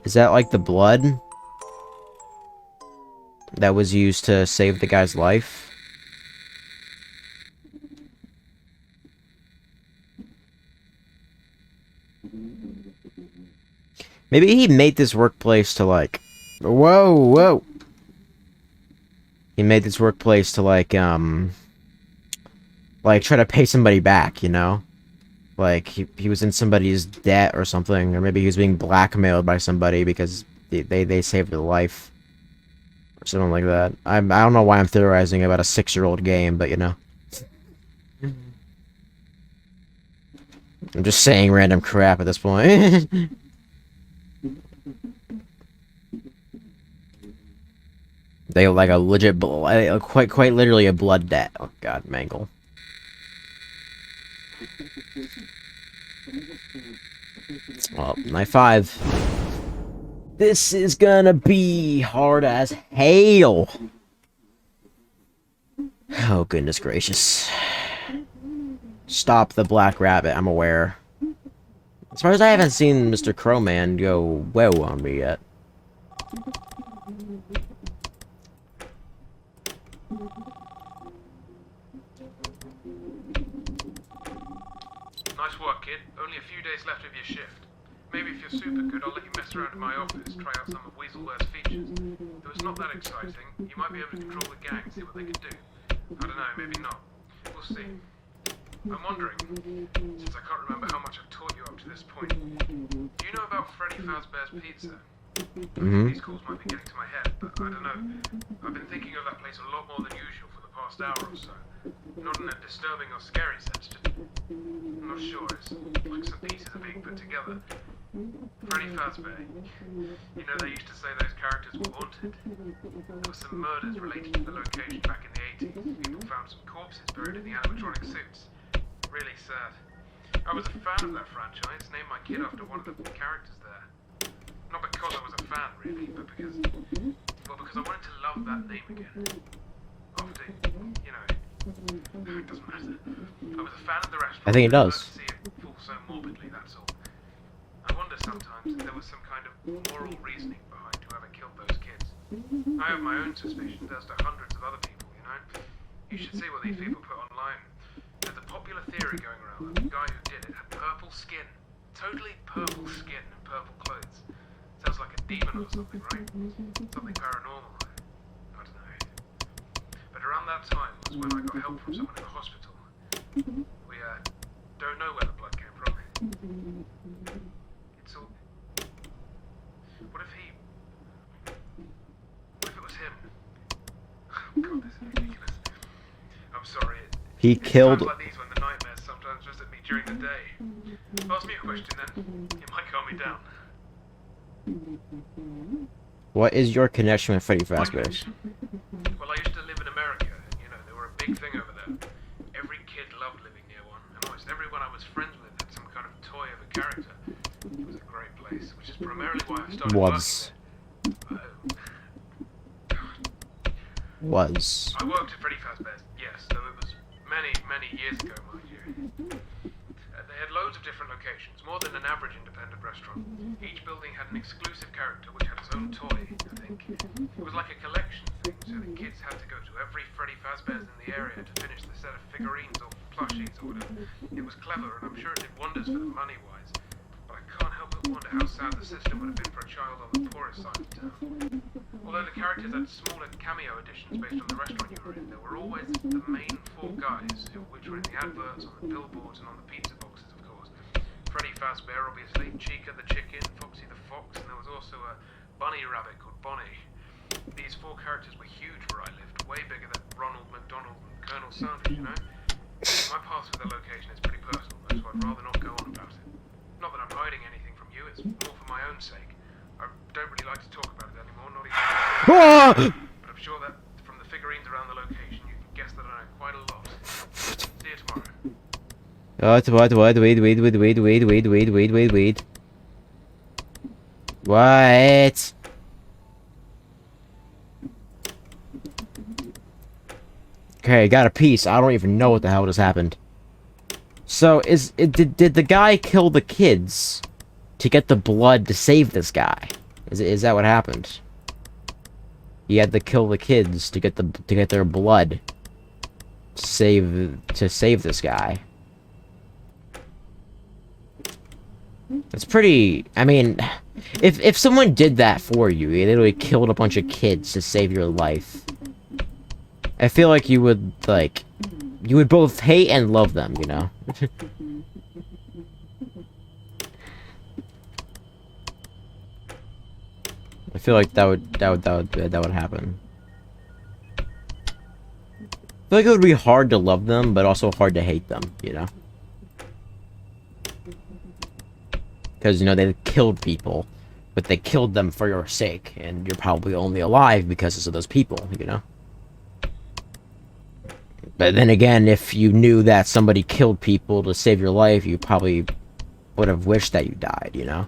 Is that like the blood that was used to save the guy's life? Maybe he made this workplace to like... Whoa! He made this workplace to like try to pay somebody back, you know? Like, he was in somebody's debt or something, or maybe he was being blackmailed by somebody because they saved their life. Or something like that. I don't know why I'm theorizing about a 6-year-old game, but you know. I'm just saying random crap at this point. They like a legit, quite literally a blood debt. Oh god, Mangle. Well, night 5. This is gonna be hard as hell. Oh goodness gracious. Stop the black rabbit, I'm aware. As far as I haven't seen Mr. Crowman go well on me yet. Nice work, kid. Only a few days left of your shift. Maybe if you're super good, I'll let you mess around in my office, try out some of Weaselware's features. If it's not that exciting, you might be able to control the gang, see what they can do. I don't know, maybe not. We'll see. I'm wondering, since I can't remember how much I've taught you up to this point, do you know about Freddy Fazbear's Pizza? These calls might be getting to my head, but I don't know. I've been thinking of that place a lot more than usual for the past hour or so. Not in a disturbing or scary sense, just... I'm not sure, it's like some pieces are being put together. Freddy Fazbear. You know, they used to say those characters were haunted. There were some murders related to the location back in the 80s. People found some corpses buried in the animatronic suits. Really sad. I was a fan of that franchise, named my kid after one of the characters there. Not because I was a fan, really, but because I wanted to love that name again. After, you know, it doesn't matter. I was a fan of the restaurant. I think it does. To see it fall so morbidly, that's all. I wonder sometimes if there was some kind of moral reasoning behind whoever killed those kids. I have my own suspicions as to hundreds of other people, you know? You should see what these people put online. There's a popular theory going around that the guy who did it had purple skin. Totally purple skin and purple clothes. Sounds like a demon or something, right? Something paranormal. I don't know. But around that time was when I got help from someone in the hospital. We, don't know where the blood came from. It's all... What if it was him? Oh god, this is ridiculous. I'm sorry. He killed... Times like these when the nightmares sometimes visit me during the day. Ask me a question then. It might calm me down. What is your connection with Freddy Fazbear? Well, I used to live in America, and you know, they were a big thing over there. Every kid loved living near one, and almost everyone I was friends with had some kind of toy of a character. It was a great place, which is primarily why I started working there. Was. I worked at Freddy Fazbear's, yes, though it was many, many years ago, mind you. They had loads of different locations, more than an average independent restaurant. Each building had an exclusive character which had its own toy, I think. It was like a collection thing, so the kids had to go to every Freddy Fazbear's in the area to finish the set of figurines or plushies or whatever. It was clever, and I'm sure it did wonders for them money-wise. wonder how sad the system would have been for a child on the poorest side of town. Although the characters had smaller cameo additions based on the restaurant you were in, there were always the main four guys, which were in the adverts, on the billboards, and on the pizza boxes, of course. Freddy Fazbear, obviously, Chica the chicken, Foxy the fox, and there was also a bunny rabbit called Bonnie. These four characters were huge where I lived, way bigger than Ronald McDonald and Colonel Sanders, you know? My past with the location is pretty personal, though, so I'd rather not go on about it. Not that I'm hiding anything from you, it's more for my own sake. I don't really like to talk about it anymore, not even... But I'm sure that from the figurines around the location, you can guess that I know quite a lot. See you tomorrow. Wait. What? Okay, got a piece. I don't even know what the hell just happened. So, did the guy kill the kids to get the blood to save this guy? Is that what happened? He had to kill the kids to get their blood to save this guy. It's pretty... I mean, if someone did that for you, they literally killed a bunch of kids to save your life, I feel like you would, like... You would both hate and love them, you know? I feel like that would happen. I feel like it would be hard to love them, but also hard to hate them, you know? Because, you know, they killed people, but they killed them for your sake, and you're probably only alive because of those people, you know? But then again, if you knew that somebody killed people to save your life, you probably would have wished that you died, you know?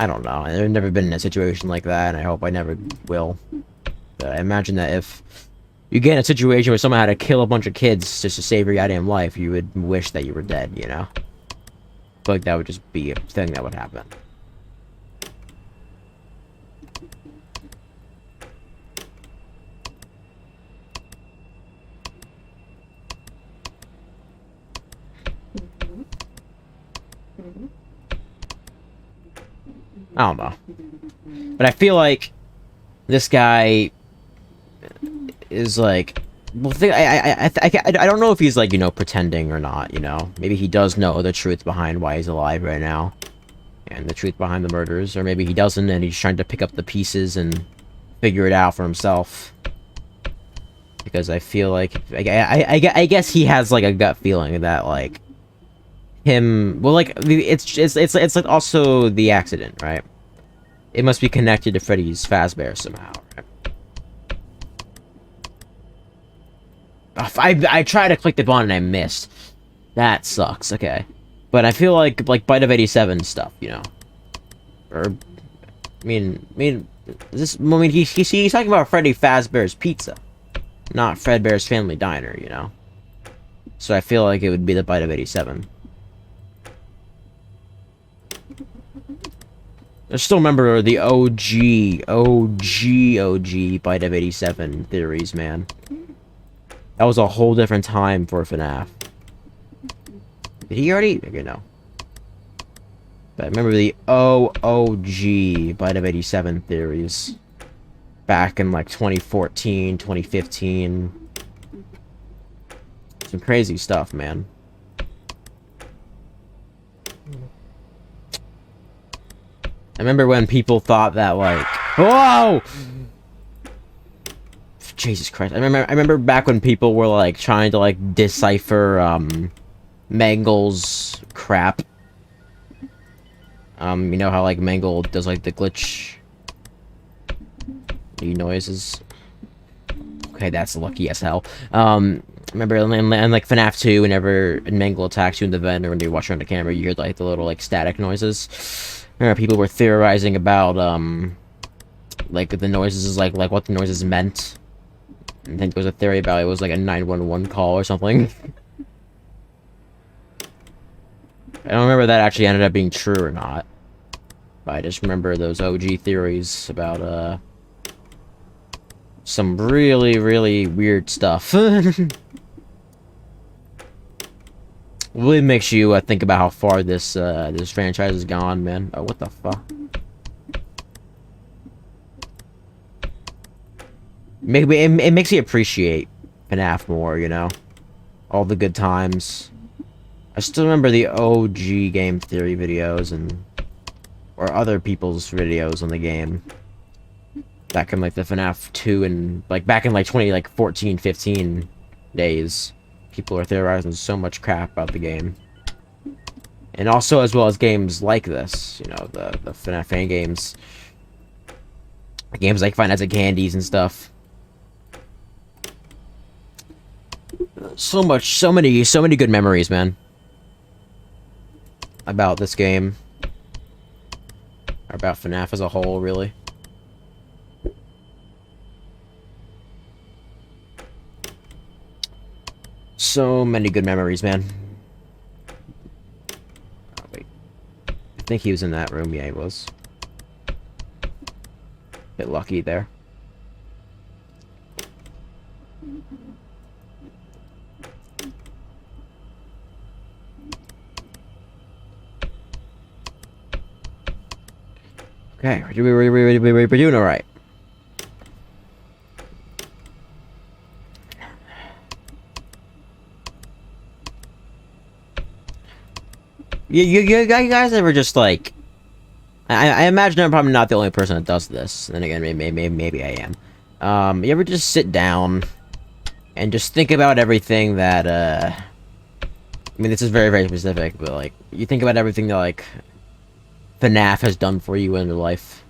I don't know. I've never been in a situation like that, and I hope I never will. But I imagine that if you get in a situation where someone had to kill a bunch of kids just to save your goddamn life, you would wish that you were dead, you know? I feel like that would just be a thing that would happen. I don't know. But I feel like this guy is like... Well, I don't know if he's, like, you know, pretending or not, you know? Maybe he does know the truth behind why he's alive right now. And the truth behind the murders. Or maybe he doesn't and he's trying to pick up the pieces and figure it out for himself. Because I feel like... I guess he has, like, a gut feeling that, like... Him... Well, like, it's like also the accident, right? It must be connected to Freddy's Fazbear somehow, right? I tried to click the button and I missed. That sucks, okay. But I feel like Bite of 87 stuff, you know? Or... I mean, he's talking about Freddy Fazbear's Pizza. Not Fredbear's Family Diner, you know? So I feel like it would be the Bite of 87. I still remember the OG Bite of 87 theories, man. That was a whole different time for FNAF. Did he already? Okay, no. But I remember the OG Bite of 87 theories. Back in, like, 2014, 2015. Some crazy stuff, man. I remember when people thought that, like... Whoa! Jesus Christ. I remember back when people were, like, trying to, like, decipher, Mangle's crap. You know how, like, Mangle does, like, the glitch... noises? Okay, that's lucky as hell. I remember in like, FNAF 2, whenever Mangle attacks you in the vent, or when you watch her on the camera, you hear, like, the little, like, static noises. People were theorizing about, like, the noises, like what the noises meant. I think there was a theory about it was, like, a 911 call or something. I don't remember that actually ended up being true or not. But I just remember those OG theories about, some really, really weird stuff. Really makes you think about how far this franchise has gone, man. Oh, what the fuck? Maybe it makes you appreciate FNAF more, you know, all the good times. I still remember the OG game theory videos or other people's videos on the game back in like the FNAF 2 and like back in like 2014, 15 days. People are theorizing so much crap about the game. And also as well as games like this, you know, the FNAF fan games. Games like Five Nights at Candy's and stuff. So many good memories, man. About this game. Or about FNAF as a whole, really. So many good memories, man. Oh, wait. I think he was in that room. Yeah, he was. Bit lucky there. Okay, we're doing alright. You guys ever just like... I imagine I'm probably not the only person that does this. And then again, maybe I am. You ever just sit down and just think about everything that, I mean, this is very, very specific, but, like, you think about everything that, like, FNAF has done for you in your life.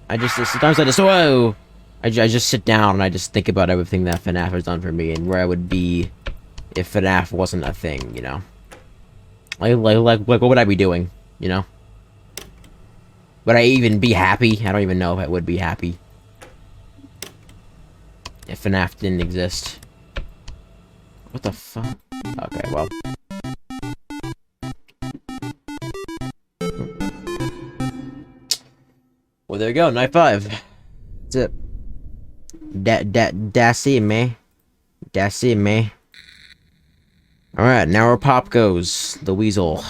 Sometimes I just, whoa! I just sit down and I just think about everything that FNAF has done for me and where I would be if FNAF wasn't a thing, you know? Like, what would I be doing, you know? Would I even be happy? I don't even know if I would be happy. If FNAF didn't exist. What the fuck? Okay, well. Well, there you go, night 5. That's it. That's it, man. That's it, man. Alright, now our Popgoes, the weasel.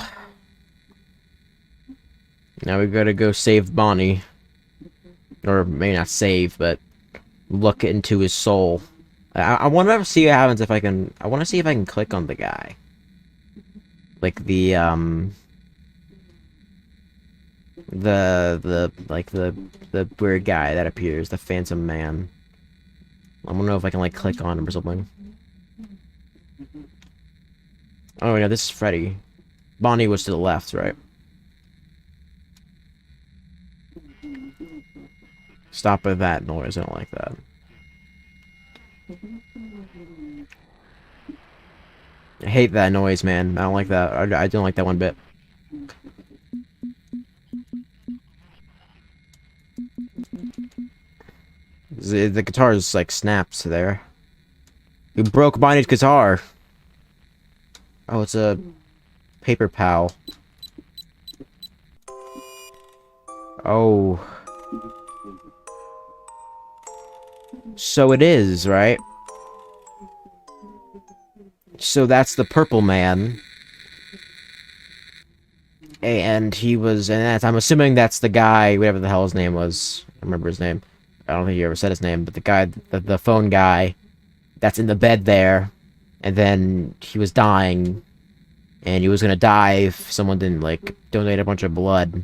Now we gotta go save Bonnie. Or maybe not save, but look into his soul. I want to see what happens if I can... I want to see if I can click on the guy. Like the weird guy that appears, the Phantom Man. I want to know if I can, like, click on him or something. Oh, yeah, this is Freddy. Bonnie was to the left, right? Stop with that noise, I don't like that. I hate that noise, man. I don't like that. I don't like that one bit. The guitar is like snaps there. You broke Bonnie's guitar. Oh, it's a paper pal. Oh. So it is, right? So that's the purple man. And he was, and I'm assuming that's the guy, whatever the hell his name was. I remember his name. I don't think he ever said his name, but the guy, the phone guy, that's in the bed there. And then he was dying. And he was gonna die if someone didn't, like, donate a bunch of blood.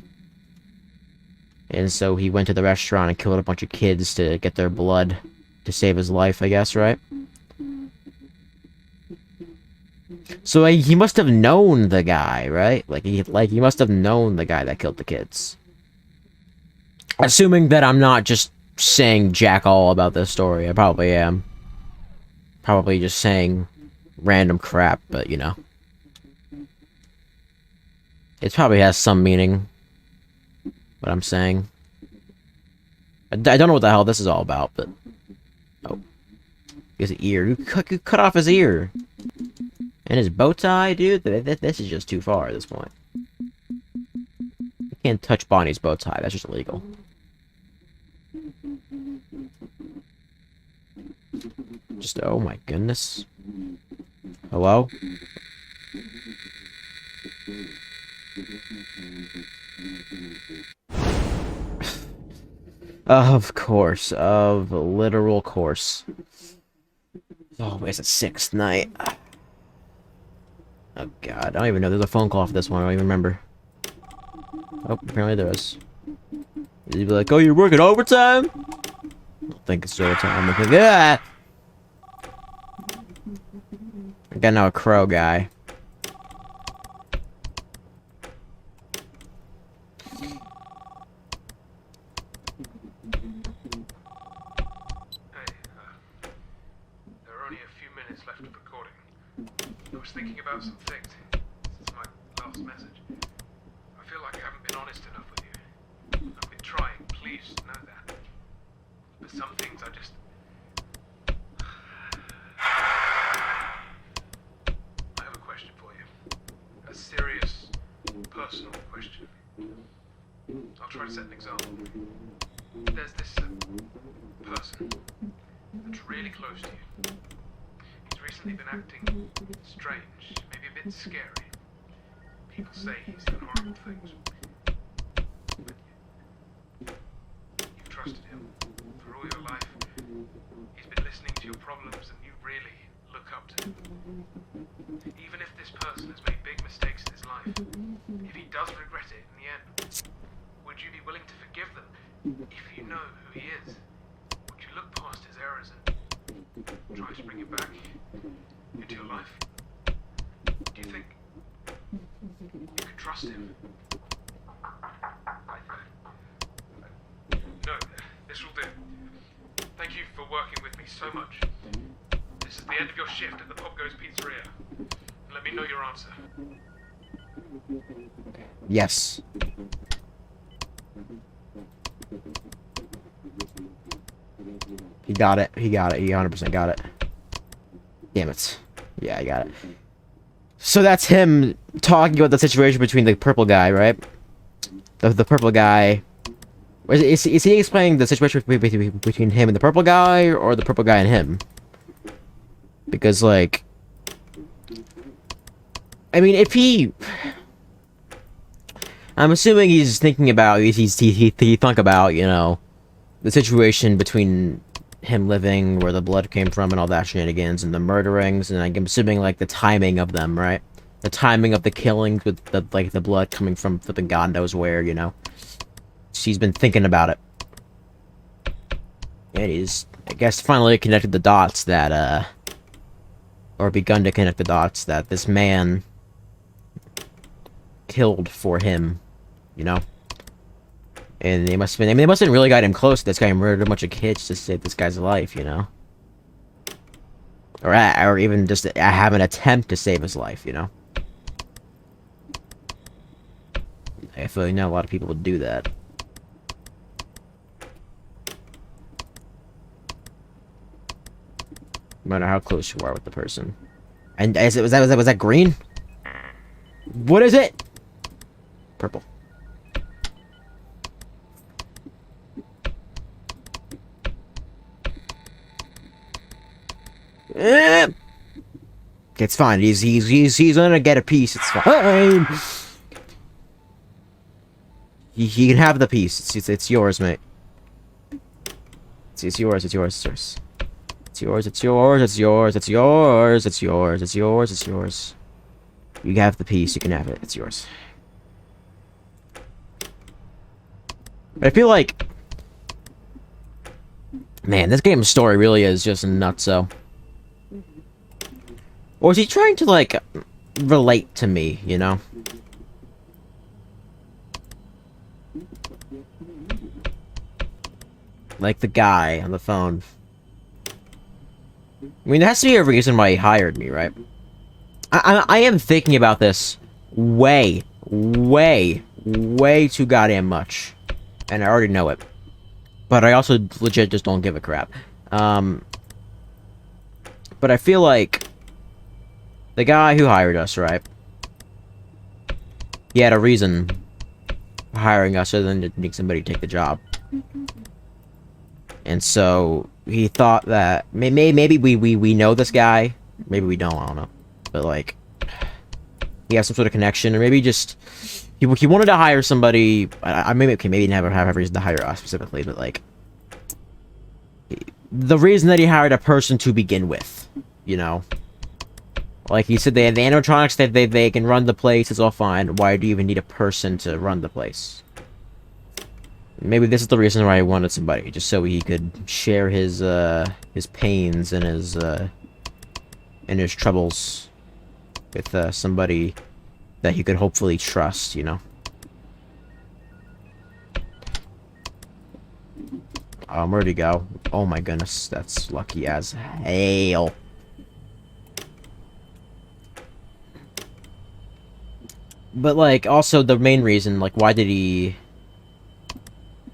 And so he went to the restaurant and killed a bunch of kids to get their blood to save his life, I guess, right? So he must have known the guy, right? Like he must have known the guy that killed the kids. Assuming that I'm not just saying jack all about this story, I probably am. Probably just saying random crap, but you know. It probably has some meaning. What I'm saying. I don't know what the hell this is all about, but... Oh. His ear. You cut off his ear. And his bow tie, dude? This is just too far at this point. You can't touch Bonnie's bow tie. That's just illegal. Just, oh my goodness. Hello? Of course. Of literal course. Oh, it's the 6th night. Oh god, I don't even know. There's a phone call for this one. I don't even remember. Oh, apparently there is. He'd be like, oh, you're working overtime? I don't think it's overtime. I'm like, yeah! I got now a crow guy. There are only a few minutes left of recording. I was thinking about some things since my last message. I feel like I haven't been honest enough with you. I've been trying, please know that. But some things I just... I have a question for you. A serious, personal question. I'll try to set an example. There's this person that's really close to you. He's recently been acting strange, maybe a bit scary. People say he's done horrible things. But you've trusted him for all your life. He's been listening to your problems and you really look up to him. Even if this person has made big mistakes in his life, if he does regret it in the end, would you be willing to forgive them if you know who he is? Would you look past his errors and try to bring him back into your life? Do you think you could trust him? No, this will do. Thank you for working with me so much. This is the end of your shift at the Popgoes Pizzeria. Let me know your answer. Yes. He got it. He got it. He 100% got it. Damn it. Yeah, I got it. So that's him talking about the situation between the purple guy, right? The purple guy. Is he explaining the situation between him and the purple guy, or the purple guy and him? Because, like... I mean, if he... I'm assuming he's thinking about... He thunk about, you know... the situation between him living, where the blood came from, and all that shenanigans, and the murderings, and I'm assuming, like, the timing of them, right? The timing of the killings with, the blood coming from flipping God knows where, you know? She's been thinking about it. And he's, I guess, finally connected the dots that, or begun to connect the dots that this man killed for him, you know? And they must have been, I mean, they must have really got him close to this guy and murdered a bunch of kids to save this guy's life, you know? Or even just have an attempt to save his life, you know? I feel like not a lot of people would do that. No matter how close you are with the person. And was that green? What is it? Purple. It's fine. He's gonna get a piece. It's fine. He can have the piece. It's yours, mate. It's yours. It's yours. It's yours. It's yours. It's yours. It's yours. It's yours. It's yours. It's yours. It's yours. You have the piece. You can have it. It's yours. But I feel like, man, this game's story really is just nutso. Or is he trying to, like, relate to me, you know? Like the guy on the phone. I mean, there has to be a reason why he hired me, right? I am thinking about this way too goddamn much. And I already know it. But I also legit just don't give a crap. But I feel like the guy who hired us, right? He had a reason for hiring us other than to make somebody take the job. And so he thought that maybe we know this guy, maybe we don't, I don't know. But like, he has some sort of connection, or maybe just he wanted to hire somebody. I maybe okay, maybe never have a reason to hire us specifically, but like the reason that he hired a person to begin with, you know. Like he said, they have the animatronics that they can run the place. It's all fine. Why do you even need a person to run the place? Maybe this is the reason why he wanted somebody, just so he could share his pains and his troubles with somebody that he could hopefully trust, you know. Where'd he go? Oh my goodness, that's lucky as hell. But, like, also the main reason, like, why did he...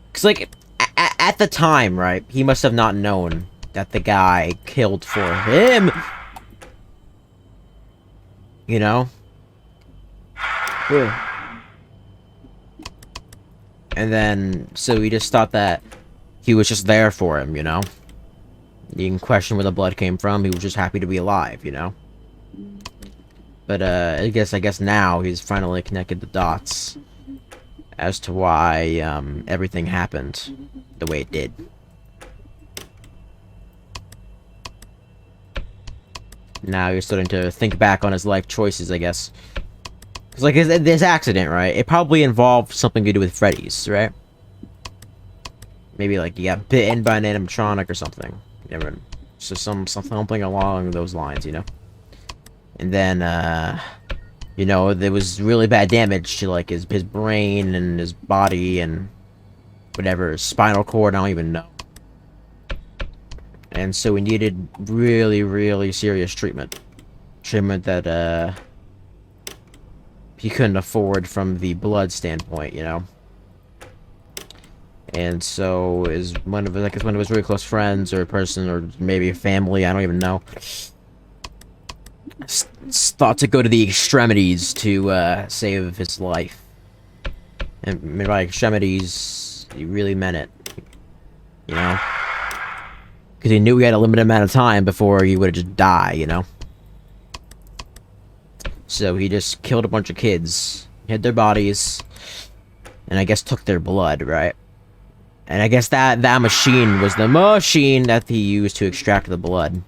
Because, like, at the time, right, he must have not known that the guy killed for him. You know? And then, so he just thought that he was just there for him, you know? He didn't question where the blood came from, he was just happy to be alive, you know? But, I guess now he's finally connected the dots as to why, everything happened the way it did. Now he's starting to think back on his life choices, I guess. Because, like, this accident, right? It probably involved something to do with Freddy's, right? Maybe, like, you got bitten by an animatronic or something. Never, so something along those lines, you know? And then, you know, there was really bad damage to, like, his brain and his body and whatever, his spinal cord, I don't even know. And so he needed really, really serious treatment. Treatment that, he couldn't afford from the blood standpoint, you know? And so one of his really close friends or a person or maybe a family, I don't even know, thought to go to the extremities to save his life. And by extremities, he really meant it, you know? Because he knew he had a limited amount of time before he would have just died, you know? So he just killed a bunch of kids, hid their bodies, and I guess took their blood, right? And I guess that machine was the machine that he used to extract the blood.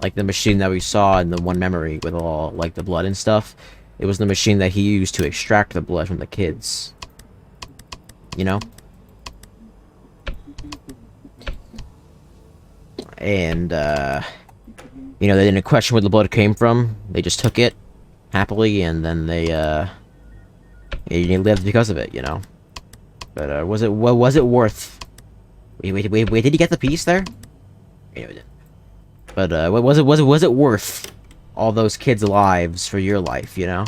Like the machine that we saw in the one memory with all, like, the blood and stuff. It was the machine that he used to extract the blood from the kids. You know? And, you know, they didn't question where the blood came from. They just took it happily, and then they lived because of it, you know? But, was it worth... Wait, did he get the piece there? Yeah, we did. But, was it worth all those kids' lives for your life, you know?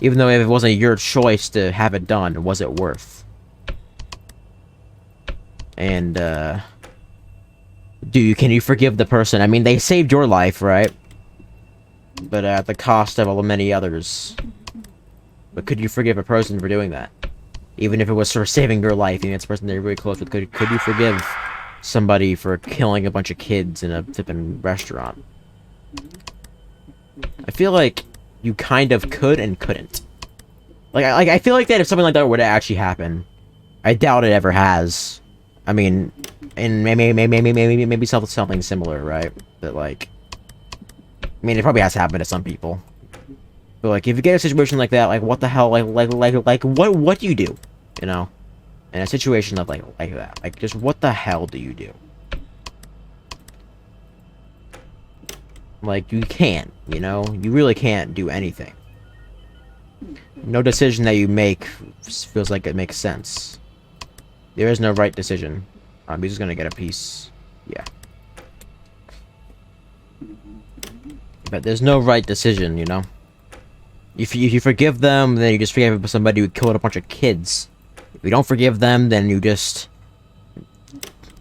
Even though if it wasn't your choice to have it done, was it worth? And, can you forgive the person? I mean, they saved your life, right? But at the cost of many others. But could you forgive a person for doing that? Even if it was for saving your life, and it's a person that you're really close with, could you forgive somebody for killing a bunch of kids in a flippin' restaurant? I feel like you kind of could and couldn't. Like I feel like that if something like that were to actually happen, I doubt it ever has. I mean, and maybe something similar, right? But like, I mean, it probably has happened to some people. But like, if you get a situation like that, like, what the hell, like, what do you do? You know, in a situation of like that, like, just what the hell do you do? Like, you can't, you know, you really can't do anything. No decision that you make feels like it makes sense. There is no right decision. He's just gonna get a piece. Yeah. But there's no right decision, you know? If you forgive them, then you just forgive somebody who killed a bunch of kids. If you don't forgive them, then you just...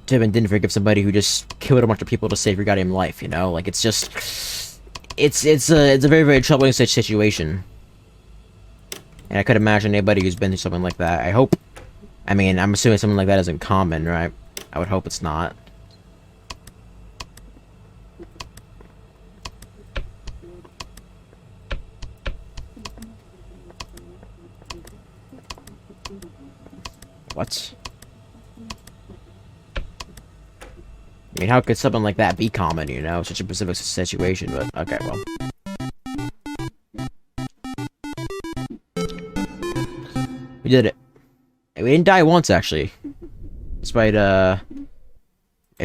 didn't forgive somebody who just killed a bunch of people to save your goddamn life, you know? Like, it's just... It's a very, very troubling situation. And I could imagine anybody who's been through something like that. I hope... I mean, I'm assuming something like that isn't common, right? I would hope it's not. What? I mean, how could something like that be common, you know? Such a specific situation, but okay, well. We did it. And we didn't die once, actually. Despite, I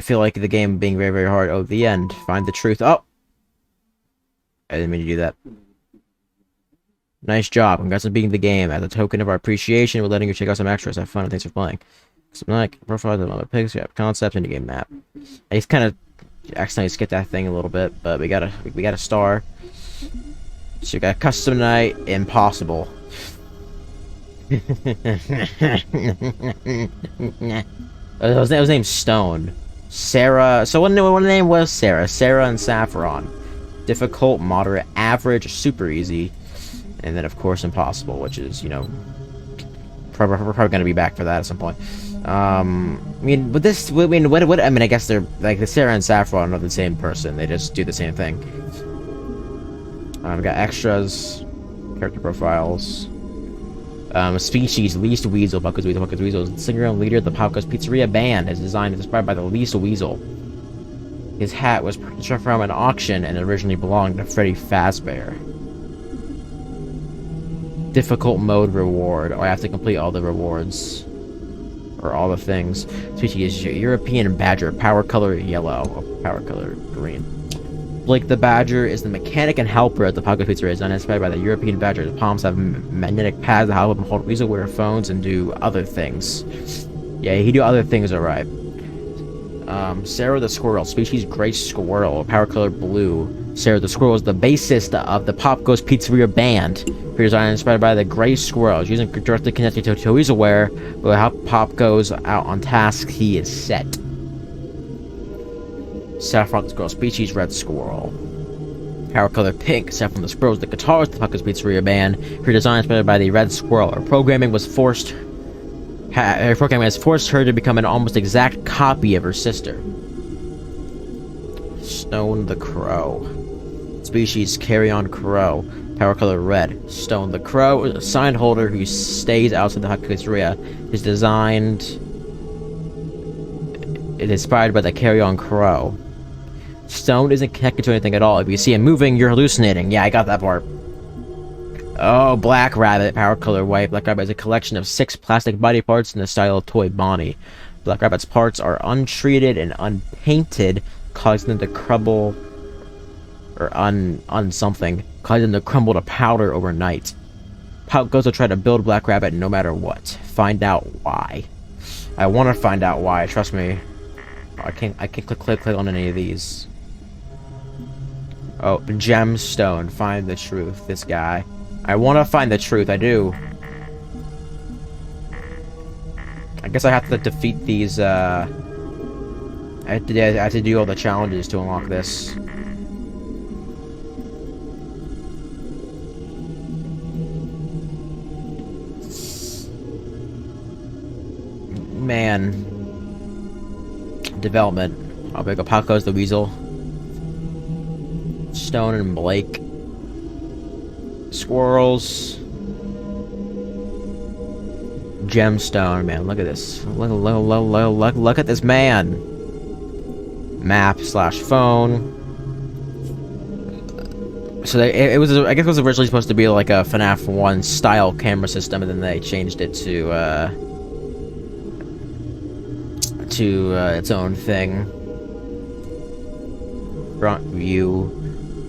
feel like the game being very, very hard. Oh, the end. Find the truth. Oh! I didn't mean to do that. Nice job. Congrats on beating the game. As a token of our appreciation, we're letting you check out some extras. Have fun and thanks for playing. Something like profile of other pigs, concept, and game map. I just kind of accidentally skipped that thing a little bit, but we got a star. So we got custom night, impossible. His name's Stone. Sarah. So what name was Sarah? Sarah and Saffron. Difficult, moderate, average, super easy, and then of course impossible, which is, you know, probably gonna be back for that at some point. I mean, but this, I mean, what? I mean, I guess they're like the Sarah and Saffron are the same person. They just do the same thing. I've got extras, character profiles. Species, Least Weasel, Popgoes Weasel, the singer and leader of the Popgoes Pizzeria band, is designed and inspired by the Least Weasel. His hat was purchased from an auction and originally belonged to Freddy Fazbear. Difficult mode reward. Oh, I have to complete all the rewards. Or all the things. Species, European Badger, power color yellow, or power color green. Blake the Badger is the mechanic and helper at the Popgoes Pizzeria. Is inspired by the European Badger. His palms have magnetic pads that help him hold weaselware phones and do other things. Yeah, he do other things, alright. Sarah the Squirrel, species Gray Squirrel, power color blue. Sarah the Squirrel is the bassist of the Popgoes Pizzeria band. Her design inspired by the Gray Squirrel. Using directly connected to weaselware will help Pop goes out on task he is set. Saffron the Squirrel, species Red Squirrel. Power color pink. Saffron the Squirrel is the guitarist of the Popgoes Pizzeria band. Her design inspired by the Red Squirrel. Her programming has forced her to become an almost exact copy of her sister. Stone the Crow. Species Carrion Crow. Power color red. Stone the Crow is a sign holder who stays outside the Popgoes Pizzeria. Is designed. It is inspired by the Carrion Crow. Stone isn't connected to anything at all. If you see him moving, you're hallucinating. Yeah, I got that part. Oh, Black Rabbit, power color white. Black Rabbit is a collection of 6 plastic body parts in the style of Toy Bonnie. Black Rabbit's parts are untreated and unpainted, causing them to crumble, or something, causing them to crumble to powder overnight. Popgoes will try to build Black Rabbit no matter what. Find out why. I want to find out why. Trust me. I can't click on any of these. Oh, Gemstone. Find the truth. This guy. I want to find the truth. I do. I guess I have to defeat these. I have to do all the challenges to unlock this. Man. Development. I'll pick up Popgoes the Weasel. Stone and Blake. Squirrels. Gemstone, man. Look at this. Look at this man. Map / phone. So it was, I guess it was originally supposed to be like a FNAF 1 style camera system, and then they changed it to its own thing. Front view.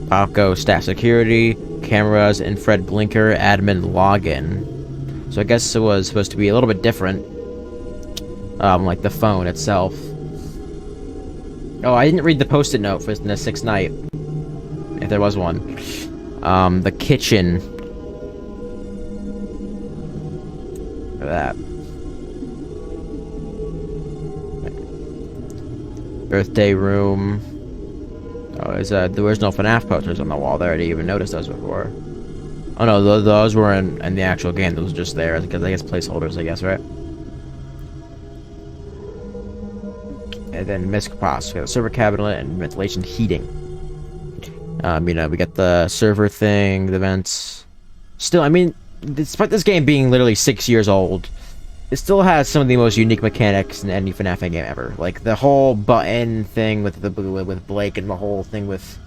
Popgoes staff security. Cameras, infrared blinker, admin login. So I guess it was supposed to be a little bit different. Like the phone itself. Oh, I didn't read the post-it note for the 6th night. If there was one. The kitchen. Look at that. Birthday room. Oh, the original FNAF posters on the wall there. I didn't even notice those before. Oh no, those were in the actual game. Those were just there because I guess placeholders, I guess, right? And then misc pots. We got a server cabinet and ventilation heating. You know, we got the server thing, the vents. Still, I mean, despite this game being literally 6 years old, it still has some of the most unique mechanics in any FNAF game ever. Like the whole button thing with Blake, and the whole thing with,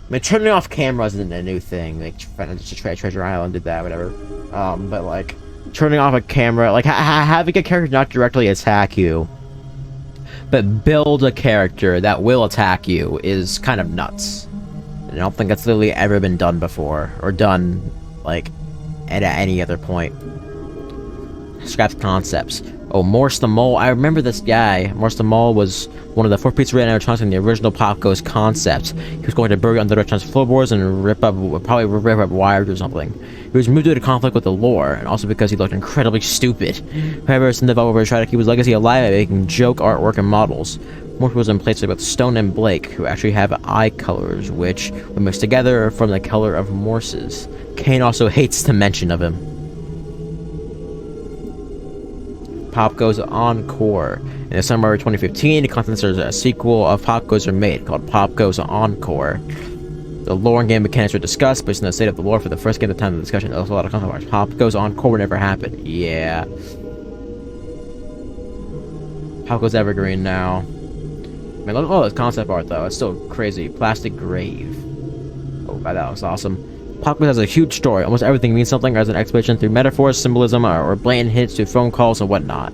I mean, turning off cameras isn't a new thing. Like Treasure Island did that, whatever. But like turning off a camera, like having a character not directly attack you, but build a character that will attack you is kind of nuts. And I don't think that's literally ever been done before, or done like at any other point. Scrapped concepts. Oh, Morse the Mole. I remember this guy. Morse the Mole was one of the 4 pizzeria animatronics in the original Popgoes concept. He was going to bury under the restaurant's floorboards and probably rip up wires or something. He was moved due to conflict with the lore, and also because he looked incredibly stupid. However, some developers tried to keep his legacy alive by making joke artwork and models. Morse was in place with both Stone and Blake, who actually have eye colors, which, when mixed together, form the color of Morse's. Kane also hates the mention of him. Popgoes Encore. In the summer of 2015, the contents of a sequel of Popgoes are made, called Popgoes Encore. The lore and game mechanics were discussed, based on the state of the lore for the first game at the time of the discussion. There was a lot of content. Popgoes Encore never happened. Yeah. Popgoes Evergreen now. I mean, look at all this concept art, though. It's still crazy. Plastic Grave. Oh, wow, that was awesome. Popgoes has a huge story. Almost everything means something as an explanation through metaphors, symbolism, or blatant hints through phone calls and whatnot.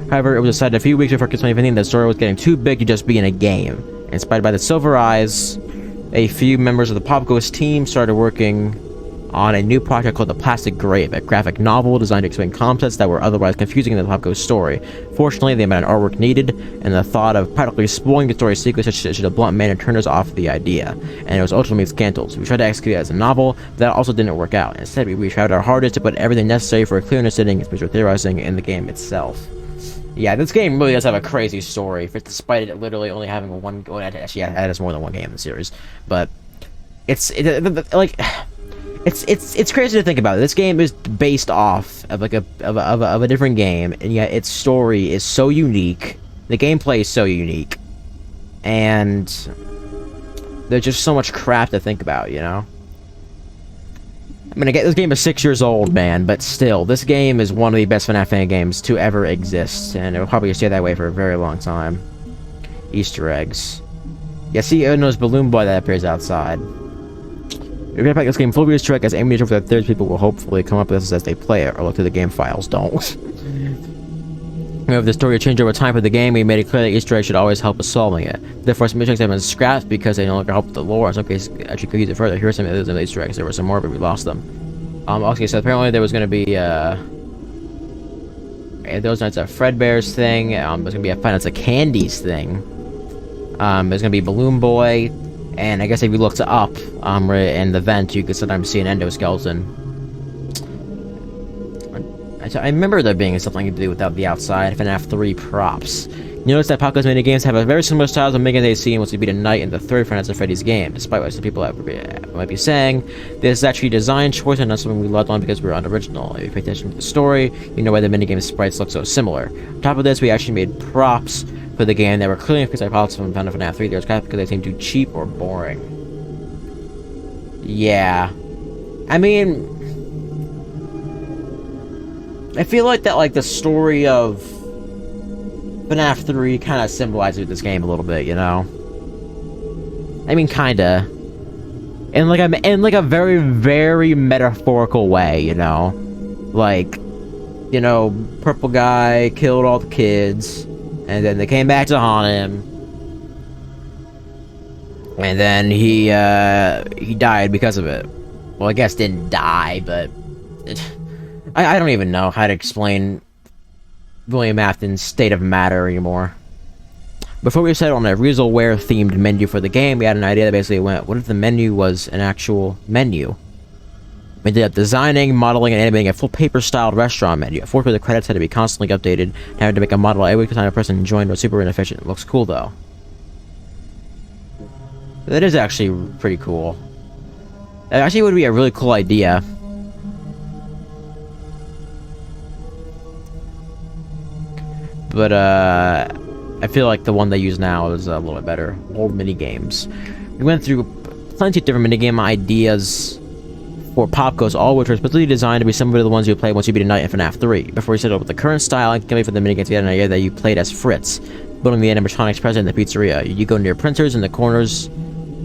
However, it was decided a few weeks before 2015 that the story was getting too big to just be in a game. Inspired by the Silver Eyes, a few members of the Popgoes team started working on a new project called The Plastic Grave, a graphic novel designed to explain concepts that were otherwise confusing in the Popgoes story. Fortunately, the amount of artwork needed, and the thought of practically spoiling the story sequence should a blunt manner turn us off the idea, and it was ultimately cancelled. We tried to execute it as a novel, but that also didn't work out. Instead, we tried our hardest to put everything necessary for a clear understanding and spatial theorizing in the game itself. Yeah, this game really does have a crazy story, despite it literally only having one. Well, actually, yeah, it has more than one game in the series, but it's crazy to think about. This game is based off of like a different game, and yet its story is so unique. The gameplay is so unique, and there's just so much crap to think about, you know? I mean, this game is 6 years old, man, but still, this game is one of the best FNAF fan games to ever exist, and it will probably stay that way for a very long time. Easter eggs. Yeah, see Uno's Balloon Boy that appears outside. If you're gonna play this game full of Easter egg, as ammunition for the third people will hopefully come up with this as they play it, or look through the game files. Don't. If the story changed over time for the game, we made it clear that Easter eggs should always help us solving it. Therefore, some Easter eggs have been scrapped because they no longer help the lore. In some cases, actually could use it further. Here are some others of the Easter eggs. There were some more, but we lost them. Okay, so apparently there was gonna be those nights a Fredbear's thing. There's gonna be a Five Nights at Candy's thing. There's gonna be Balloon Boy, and I guess if you looked up right in the vent, you could sometimes see an endoskeleton. I remember there being something to do with the outside FNAF 3 props. You notice that Popgoes minigames have a very similar style to minigames they see in what's to be the night in the third Five Nights at Freddy's game. Despite what some people might be saying, this is actually a design choice and not something we loved on because we were unoriginal. If you pay attention to the story, you know why the minigame sprites look so similar. On top of this, we actually made props for the game that were clearly because I pilots from FNAF 3. They were because they seemed too cheap or boring. Yeah. I mean, I feel like that, like, the story of FNAF 3 kind of symbolizes this game a little bit, you know? I mean, kinda. In like a very, very metaphorical way, you know? Like, you know, purple guy killed all the kids, and then they came back to haunt him. And then he died because of it. Well, I guess didn't die, but I don't even know how to explain William Afton's state of matter anymore. Before we settled on a Rieselware themed menu for the game, we had an idea that basically went, what if the menu was an actual menu? We ended up designing, modeling, and animating a full paper-styled restaurant menu. Unfortunately, the credits had to be constantly updated, and having to make a model every time a person joined was super inefficient. It looks cool, though. That is actually pretty cool. That actually would be a really cool idea. But, I feel like the one they use now is a little bit better. Old mini games. We went through plenty of different minigame ideas for Popgoes, all which are specifically designed to be similar to the ones you play once you beat a Knight in FNAF 3. Before you settle with the current style, and can for the minigames, you had an idea that you played as Fritz, building the animatronics present in the pizzeria. You go near printers in the corners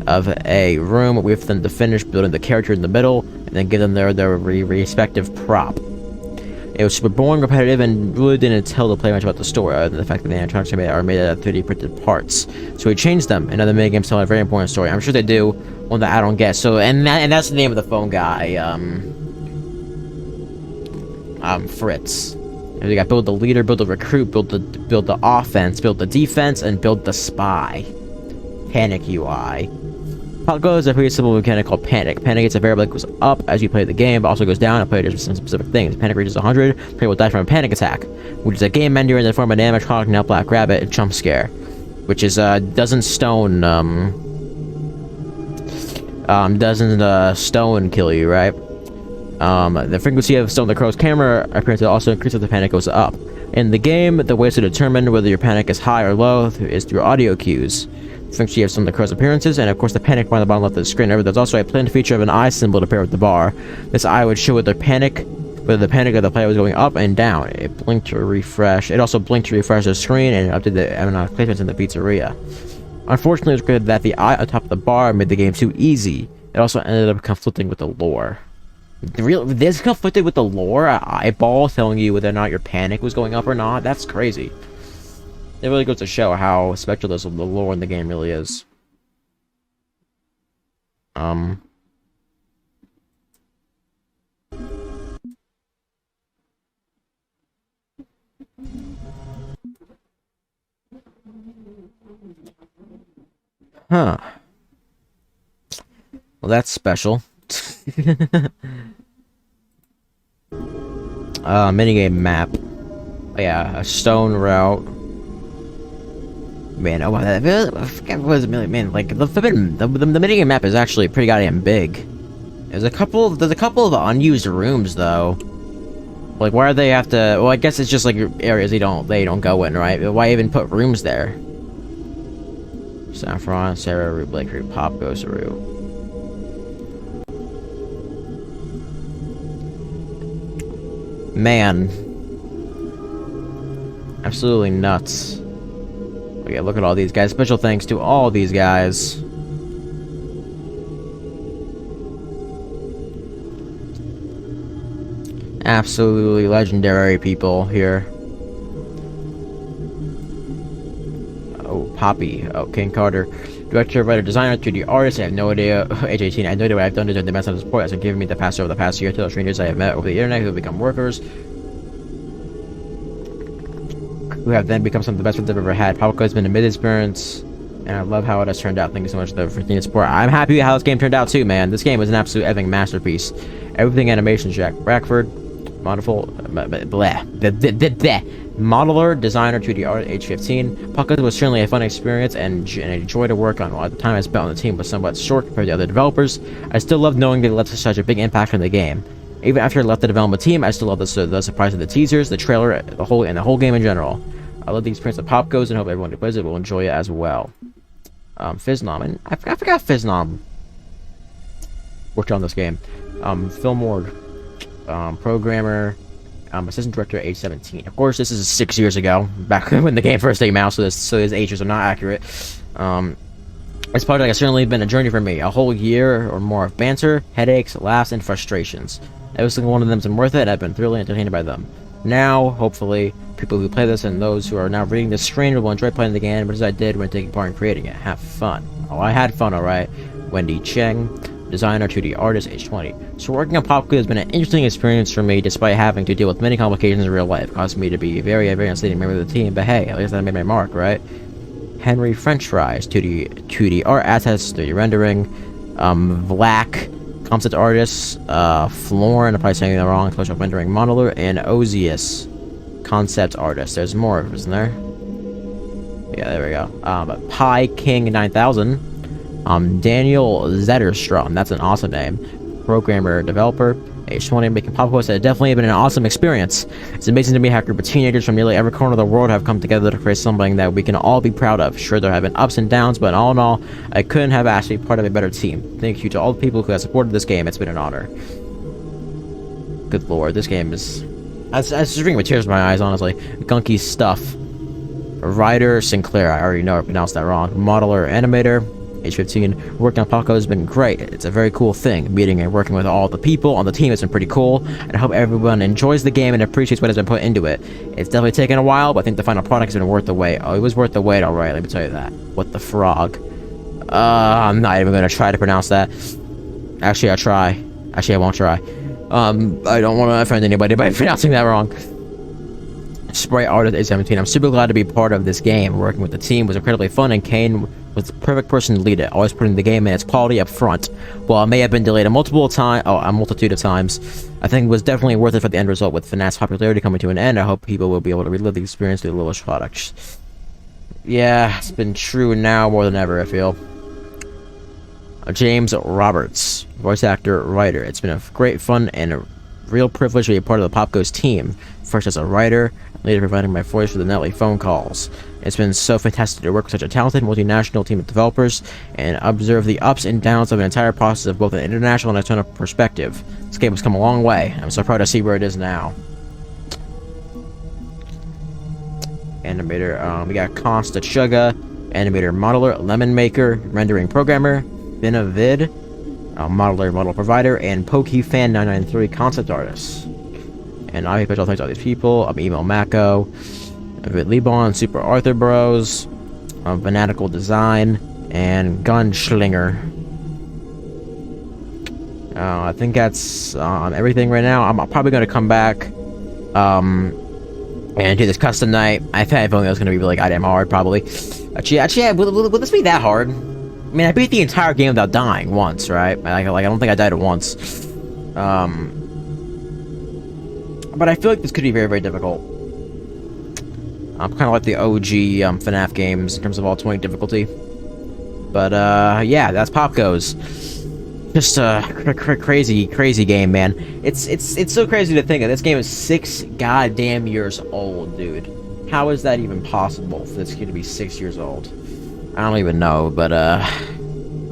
of a room, wait for them to finish building the character in the middle, and then give them their respective prop. It was super boring, repetitive, and really didn't tell the player much about the story, other than the fact that the animatronics are made out of 3D printed parts. So we changed them, and other minigames tell a very important story. I'm sure they do, one that I don't get. So, and that's the name of the phone guy, Fritz. And we got build the leader, build the recruit, build the offense, build the defense, and build the spy. Panic UI. Popgoes is a pretty simple mechanic called Panic. Panic gets a variable that goes up as you play the game, but also goes down and play some specific things. Panic reaches 100, player will die from a panic attack, which is a game ender in the form of an animatronic, now Black Rabbit, jump scare, which is doesn't stone kill you, right? The frequency of Stone the Crow's camera appearance also increases as the panic goes up. In the game, the ways to determine whether your panic is high or low is through audio cues. Frequency of some of the crow's appearances, and of course the panic bar on the bottom left of the screen. However, there's also a planned feature of an eye symbol to pair with the bar. This eye would show whether the panic of the player was going up and down. It blinked to refresh. It also blinked to refresh the screen and updated the animatronic placements in the pizzeria. Unfortunately, it was good that the eye on top of the bar made the game too easy. It also ended up conflicting with the lore. This conflicted with the lore? An eyeball telling you whether or not your panic was going up or not? That's crazy. It really goes to show how speculative the lore in the game really is. Huh. Well, that's special. Minigame map. Oh, yeah, a stone route. Man, oh, I forget what was a million. Man, like the minigame map is actually pretty goddamn big. There's a couple of unused rooms though. Like, why do they have to? Well, I guess it's just like areas they don't go in, right? Why even put rooms there? Saffron, Sarah, Rue, Blake, Rue, Popgoes, Rue. Man, absolutely nuts. Okay, look at all these guys. Special thanks to all these guys. Absolutely legendary people here. Oh, Poppy. Oh, King Carter. Director, writer, designer, 2D artist. I have no idea. Age 18. I have no idea what I've done to the best of support as giving me the past over the past year to the strangers I have met over the internet who have become workers, who have then become some of the best friends I've ever had. Popgoes has been a mid-experience, and I love how it has turned out. Thank you so much for the support. I'm happy how this game turned out too, man. This game was an absolute effing masterpiece. Everything animation, Jack Brackford, wonderful, modeler, designer, 2D artist, age 15. Popgoes was certainly a fun experience and a joy to work on. While the time I spent on the team was somewhat short compared to other developers, I still loved knowing they left such a big impact on the game. Even after I left the development team, I still love the surprise of the teasers, the trailer, the whole game in general. I love the experience of Popgoes and hope everyone who plays it will enjoy it as well. Fiznom, and I forgot Fiznom worked on this game. Phil Mord, programmer, assistant director, age 17. Of course, this is 6 years ago, back when the game first came out, so his ages are not accurate. This project has certainly been a journey for me. A whole year or more of banter, headaches, laughs, and frustrations. Every single one of them has been worth it, and I've been thoroughly entertained by them. Now, hopefully, people who play this and those who are now reading this screen will enjoy playing the game, as I did when taking part in creating it. Have fun. Oh, I had fun, alright. Wendy Cheng, designer, 2D artist, age 20. So working on Popgoes has been an interesting experience for me, despite having to deal with many complications in real life. It caused me to be a very unstable member of the team, but hey, at least I made my mark, right? Henry French Fries, 2D art assets, 3D rendering, Black, concept artist, Florin, I'm probably saying that wrong, special rendering modeler, and Ozius, concept artist. There's more, isn't there? Yeah, there we go. Pi King 9000, Daniel Zetterstrom, that's an awesome name, programmer, developer, Age 20, making Popgoes has definitely been an awesome experience. It's amazing to me how a group of teenagers from nearly every corner of the world have come together to create something that we can all be proud of. Sure, there have been ups and downs, but all in all, I couldn't have asked to be part of a better team. Thank you to all the people who have supported this game. It's been an honor. Good lord, this game is... I was just drinking with tears in my eyes, honestly. Gunky stuff. Ryder Sinclair, I already know I pronounced that wrong. Modeler, animator, age 15. Working on Popgoes has been great. It's a very cool thing. Meeting and working with all the people on the team has been pretty cool. And I hope everyone enjoys the game and appreciates what has been put into it. It's definitely taken a while, but I think the final product has been worth the wait. Oh, it was worth the wait, alright, let me tell you that. What the frog? I'm not even gonna try to pronounce that. Actually, I'll try. Actually, I won't try. I don't want to offend anybody by pronouncing that wrong. Sprite artist age 17. I'm super glad to be part of this game. Working with the team was incredibly fun, and Kane was the perfect person to lead it, always putting the game and its quality up front. While it may have been delayed a multitude of times, I think it was definitely worth it for the end result. With FNAF's popularity coming to an end, I hope people will be able to relive the experience through the Lewis products. Yeah, it's been true now more than ever, I feel. James Roberts, voice actor, writer. It's been a great fun and a real privilege to be a part of the Popgoes team. First as a writer, later providing my voice for the nightly phone calls. It's been so fantastic to work with such a talented multinational team of developers and observe the ups and downs of an entire process of both an international and internal perspective. This game has come a long way. I'm so proud to see where it is now. Animator, we got Consta Sugar, animator, modeler, lemon maker, rendering programmer, Binavid, modeler, model provider, and PokeFan993 concept artist. And I special thanks to all these people. Emo Mako, Vid Lebon, Super Arthur Bros, Fanatical Design, and Gunschlinger. I think that's everything right now. I'm probably going to come back and do this custom night. I think it was going to be really goddamn hard, probably. Actually, will this be that hard? I mean, I beat the entire game without dying once, right? Like I don't think I died once. But I feel like this could be very, very difficult. Kind of like the OG FNAF games in terms of all-20 difficulty. But yeah, that's Popgoes. Just a crazy game, man. It's so crazy to think that this game is 6 goddamn years old, dude. How is that even possible for this kid to be 6 years old? I don't even know, but I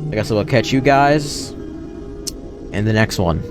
guess I will catch you guys in the next one.